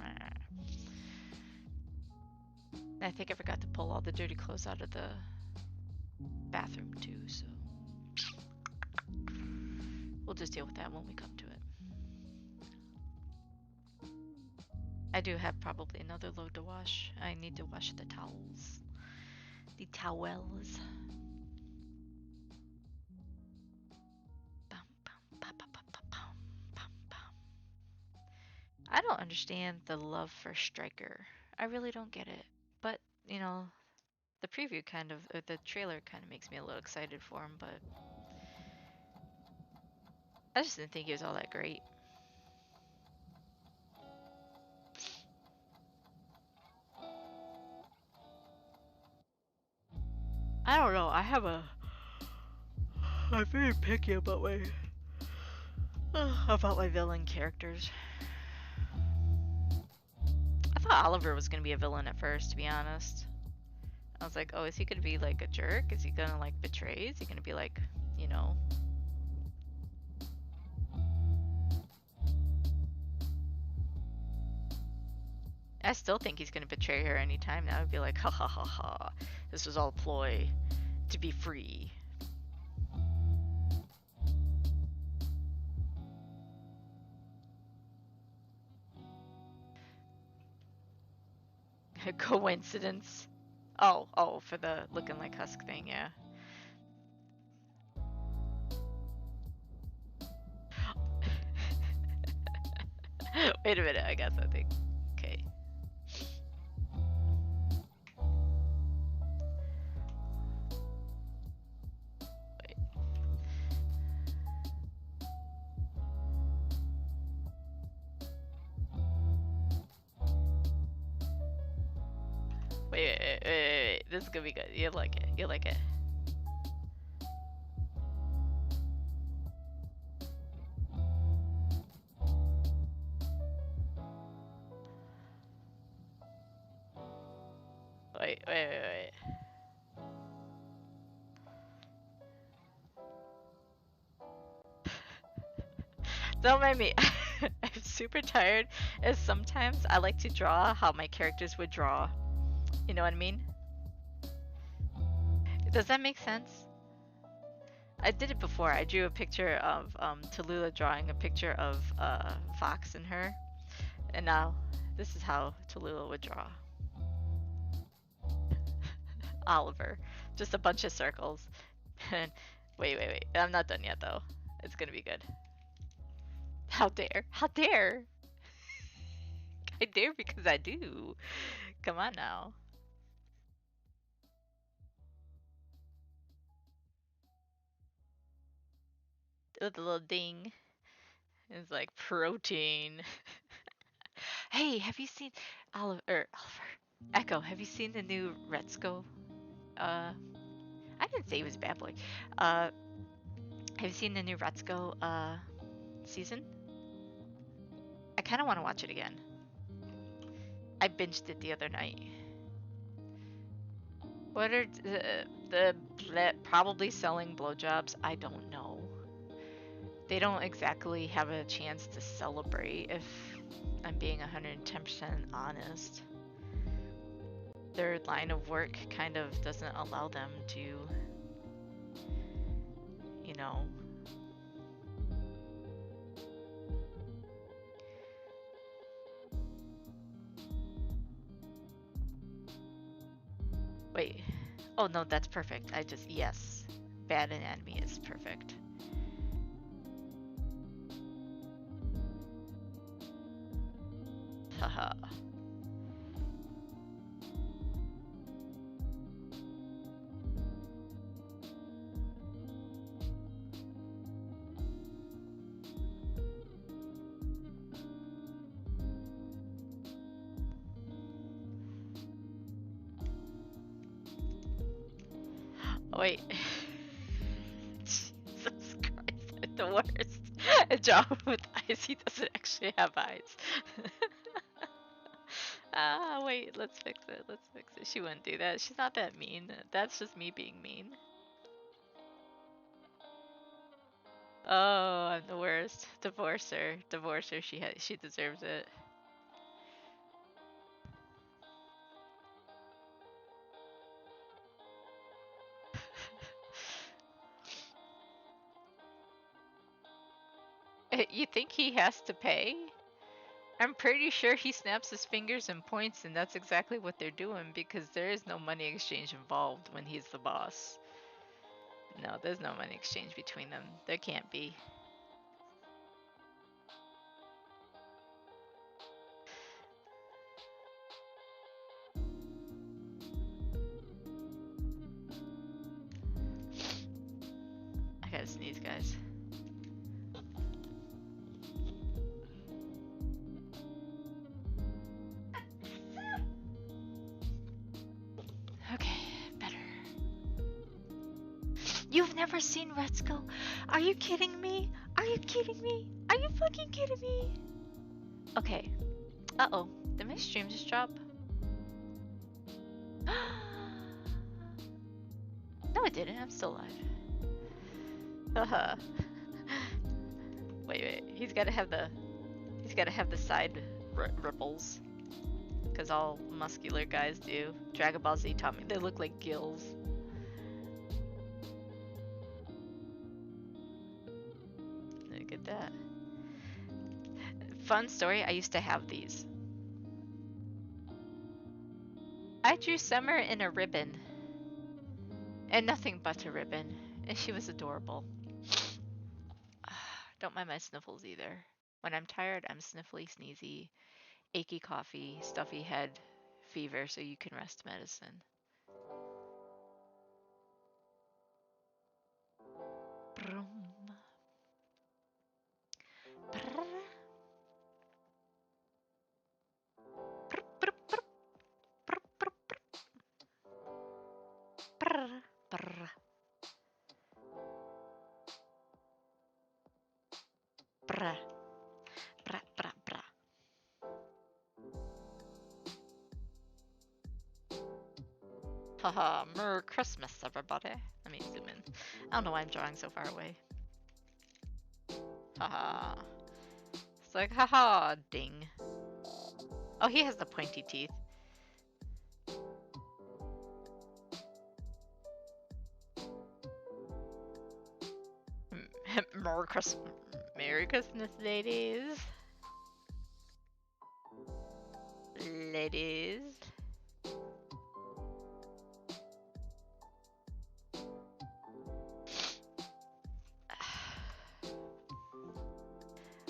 I think I forgot to pull all the dirty clothes out of the bathroom too, so we'll just deal with that when we come to it. I do have probably another load to wash. I need to wash the towels. The towels. I don't understand the love for Stryker. I really don't get it. But, you know, the preview kind of, or the trailer kind of makes me a little excited for him, but I just didn't think he was all that great. I don't know. I'm very picky about my villain characters. I thought Oliver was gonna be a villain at first, to be honest. I was like, oh, is he gonna be like a jerk? Is he gonna like betray? Is he gonna be like, you know? I still think he's gonna betray her anytime now. I'd be like, ha ha ha ha. This was all a ploy to be free. Coincidence. Oh, for the looking like husk thing, yeah. Wait a minute, I got something. Okay. Wait. This is gonna be good. You'll like it. You'll like it. Wait. Don't mind me. I'm super tired, as sometimes I like to draw how my characters would draw. You know what I mean? Does that make sense? I did it before. I drew a picture of Tallulah drawing a picture of Fox and her. And now this is how Tallulah would draw. Oliver. Just a bunch of circles. And wait. I'm not done yet though. It's gonna be good. How dare? How dare? I dare because I do. Come on now. The little ding is like protein. Hey, have you seen Oliver? Echo, have you seen the new Retzko? I didn't say he was a bad boy. Uh, have you seen the new Retzko season? I kind of want to watch it again. I binged it the other night. What are the probably selling blowjobs? I don't know. They don't exactly have a chance to celebrate, if I'm being 110% honest. Their line of work kind of doesn't allow them to, you know. Wait. Oh no, that's perfect. Yes. Bad Anatomy is perfect. Haha. Wait. Jesus Christ, the worst. A job with eyes. He doesn't actually have eyes. Wait, let's fix it. She wouldn't do that. She's not that mean. That's just me being mean. Oh, I'm the worst. Divorce her. She deserves it. You think he has to pay? I'm pretty sure he snaps his fingers and points, and that's exactly what they're doing, because there is no money exchange involved when he's the boss. No, there's no money exchange between them. There can't be. sneeze, guys. Okay, better. You've never seen Retsuko? Are you kidding me? Are you kidding me? Are you fucking kidding me? Okay. Uh-oh. Did my stream just drop? No, it didn't. I'm still live. Haha. Wait. He's gotta have the side ripples. Because all muscular guys do. Dragon Ball Z taught me they look like gills. Look at that. Fun story, I used to have these. I drew Summer in a ribbon. And nothing but a ribbon. And she was adorable. Don't mind my sniffles either. When I'm tired, I'm sniffly, sneezy, achy coffee, stuffy head, fever, so you can rest medicine. Brum. Brr. Brr, brr, brr. Brr, brr, brr. Brr, brr. Brr. Brr, brr, brr. Haha, Merry Christmas, everybody. Let me zoom in. I don't know why I'm drawing so far away. Haha. It's like, haha, ding. Oh, he has the pointy teeth. Merry Christmas, ladies. Ladies.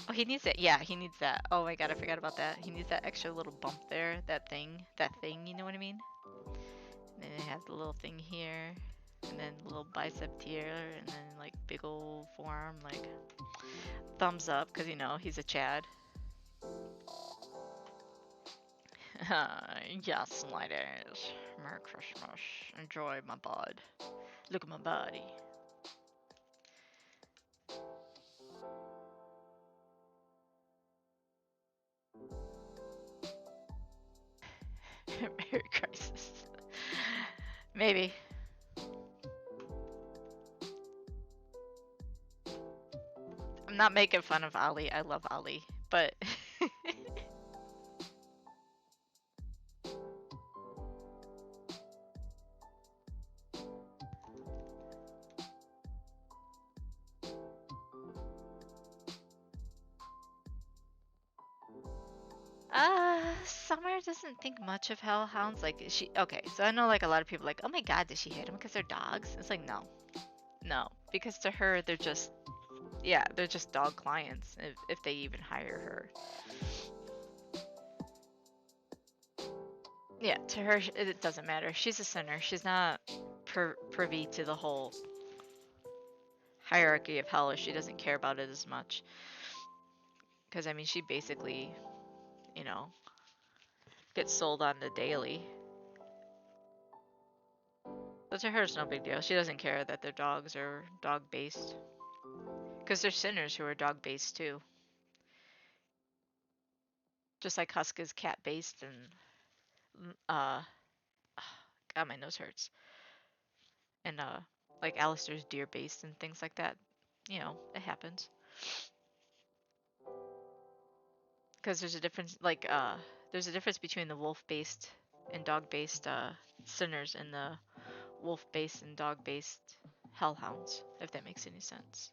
Oh, he needs it. Yeah, he needs that. Oh my god, I forgot about that. He needs that extra little bump there. That thing, you know what I mean? And then they have the little thing here. And then little bicep here. And then like big old forearm. Like thumbs up, because you know, he's a Chad. Yes, ladies. Merry Christmas. Enjoy my bod. Look at my body. Merry Crisis. Maybe. I'm not making fun of Ali. I love Ali. But... Summer doesn't think much of hellhounds. Like, okay, so I know like a lot of people are like, oh my god, does she hate them because they're dogs? It's like, no. No. Because to her, they're just, yeah, they're just dog clients, if they even hire her. Yeah, to her, it doesn't matter. She's a sinner. She's not privy to the whole hierarchy of hell. She doesn't care about it as much. Because, I mean, she basically, you know, gets sold on the daily. But to her, it's no big deal. She doesn't care that their dogs are dog-based. Because there's sinners who are dog-based, too. Just like Husk is cat-based and, God, my nose hurts. And, like Alistair's deer-based and things like that. You know, it happens. Because there's a difference, like, there's a difference between the wolf-based and dog-based, sinners and the wolf-based and dog-based hellhounds, if that makes any sense.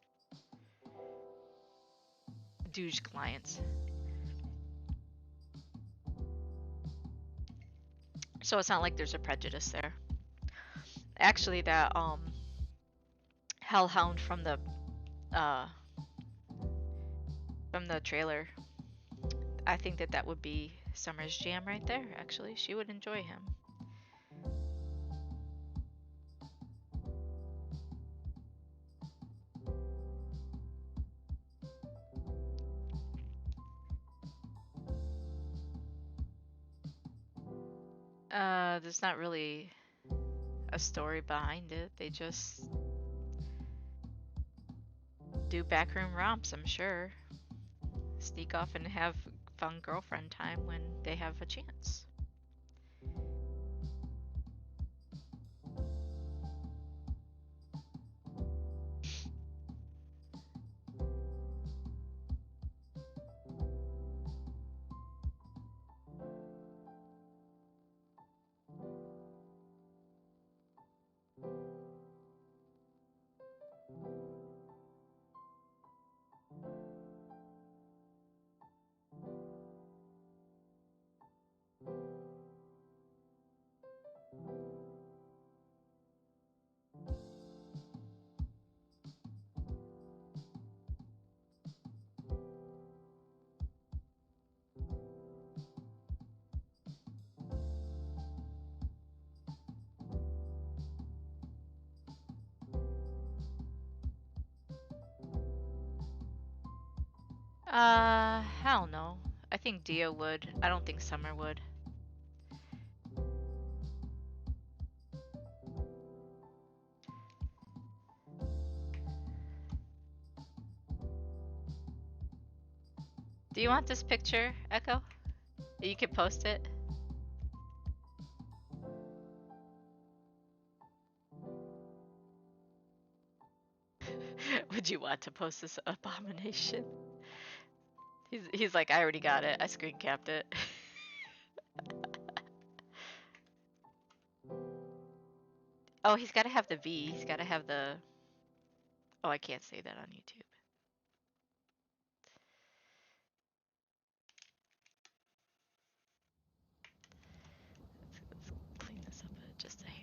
Douche clients. So it's not like there's a prejudice there. Actually, that, hellhound from the trailer, I think that would be Summer's jam right there, actually. She would enjoy him. There's not really a story behind it. They just do backroom romps, I'm sure. Sneak off and have fun girlfriend time when they have a chance. I don't know. I think Dio would. I don't think Summer would. Do you want this picture, Echo? You could post it. Would you want to post this abomination? He's like, I already got it. I screen capped it. Oh, he's got to have the V. He's got to have the... Oh, I can't say that on YouTube. Let's clean this up just a hair.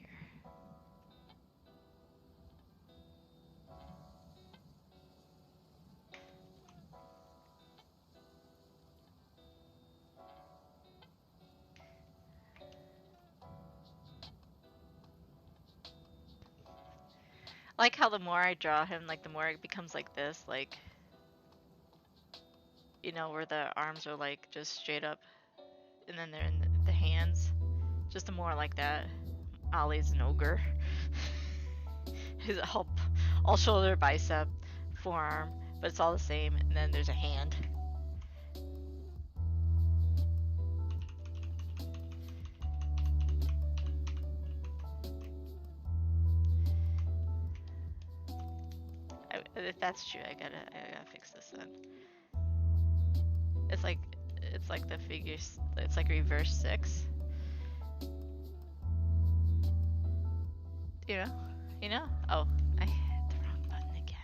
I like how the more I draw him, like the more it becomes like this, like, you know, where the arms are like just straight up and then they're in the hands. Just the more like that. Ollie's an ogre. His all shoulder, bicep, forearm, but it's all the same, and then there's a hand. If that's true, I gotta fix this then. It's like the figures. It's like reverse 6. You know. Oh, I hit the wrong button again.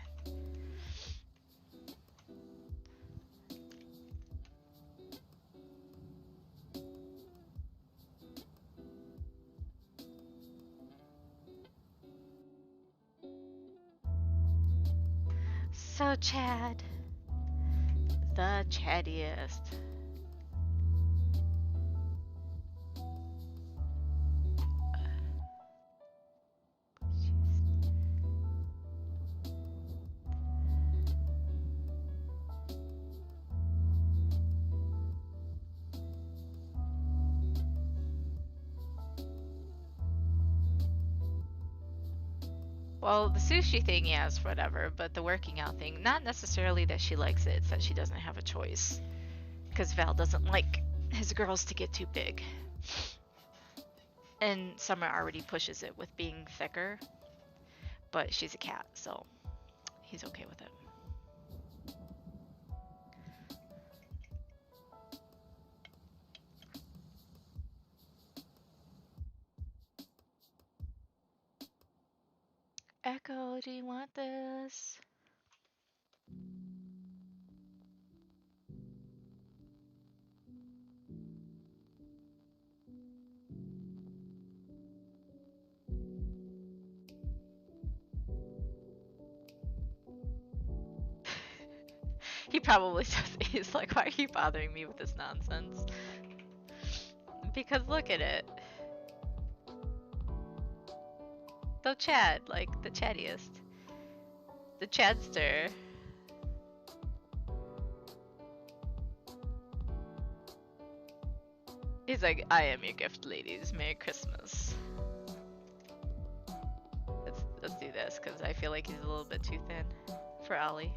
So Chad, the chattiest. Well, the sushi thing, yes, whatever, but the working out thing, not necessarily that she likes it, it's that she doesn't have a choice. Because Val doesn't like his girls to get too big. And Summer already pushes it with being thicker, but she's a cat, so he's okay with it. Echo, do you want this? He probably says, he's like, why are you bothering me with this nonsense? Because look at it. So Chad, like the chattiest. The Chadster. He's like, I am your gift, ladies. Merry Christmas. Let's do this because I feel like he's a little bit too thin for Ollie.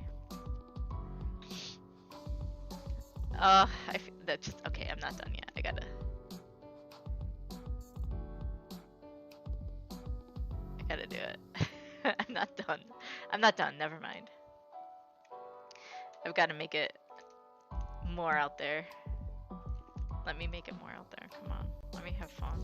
That's just okay. I'm not done yet. I gotta do it. I'm not done. I'm not done. Never mind. I've got to make it more out there. Let me make it more out there. Come on. Let me have fun.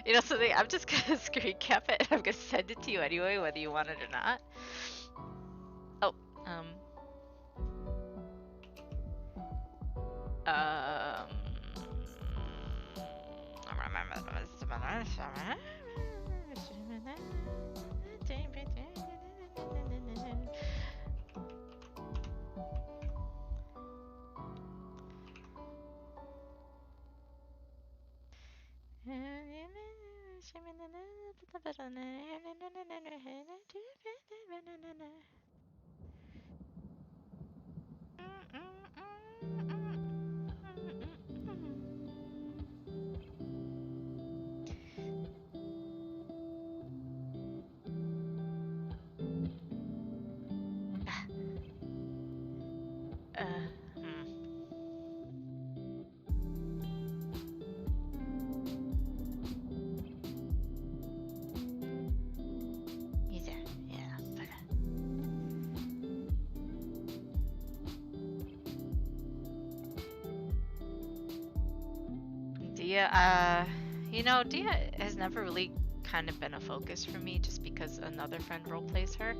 You know something? I'm just gonna screen cap it and I'm gonna send it to you anyway, whether you want it or not. Oh, Dia, you know, Dia has never really kind of been a focus for me just because another friend role plays her.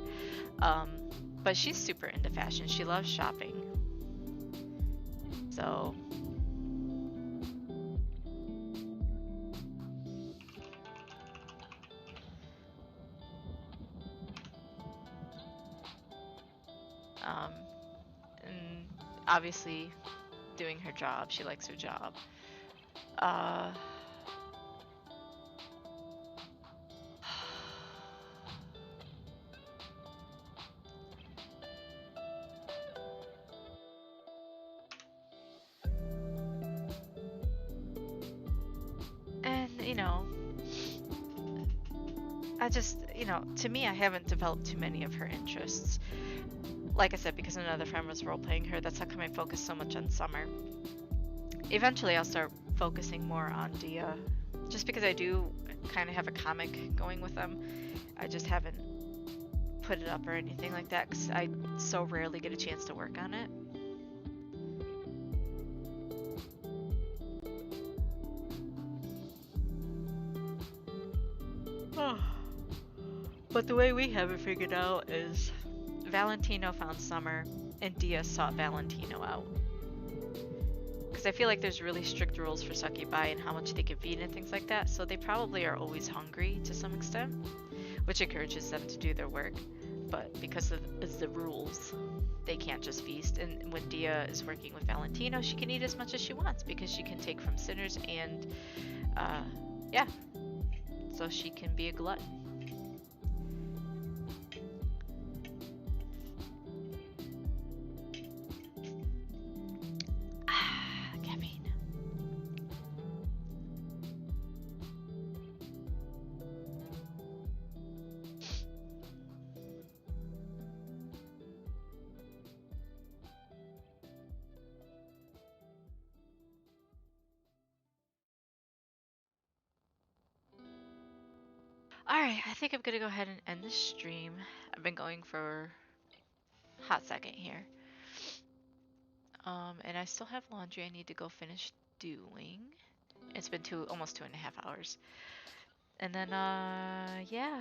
But she's super into fashion. She loves shopping. So and obviously doing her job. She likes her job. And, you know, to me, I haven't developed too many of her interests. Like I said, because another friend was role playing her, that's how come I focus so much on Summer. Eventually, I'll start focusing more on Dia, just because I do kind of have a comic going with them. I just haven't put it up or anything like that because I so rarely get a chance to work on it. But the way we have it figured out is Valentino found Summer and Dia sought Valentino out. Because I feel like there's really strict rules for succubi and how much they can feed and things like that, so they probably are always hungry to some extent, which encourages them to do their work. But because it's the rules, they can't just feast. And when Dia is working with Valentino, she can eat as much as she wants because she can take from sinners and, yeah. So she can be a glutton. Alright, I think I'm gonna go ahead and end the stream. I've been going for a hot second here. And I still have laundry I need to go finish doing. It's been almost 2.5 hours. And then, yeah.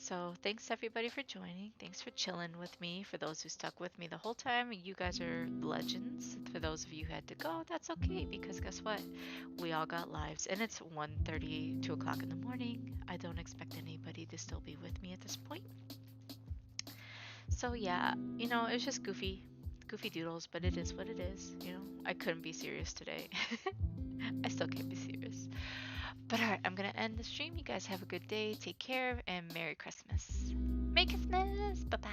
So thanks everybody for joining. Thanks for chilling with me. For those who stuck with me the whole time, you guys are legends. For those of you who had to go, that's okay because guess what? We all got lives and it's 1:30, 2 o'clock in the morning. I don't expect anybody to still be with me at this point. So yeah, it was just goofy doodles, but it is what it is. I couldn't be serious today. I still can't be serious. But alright, I'm gonna end the stream. You guys have a good day, take care, and Merry Christmas. Merry Christmas! Bye bye!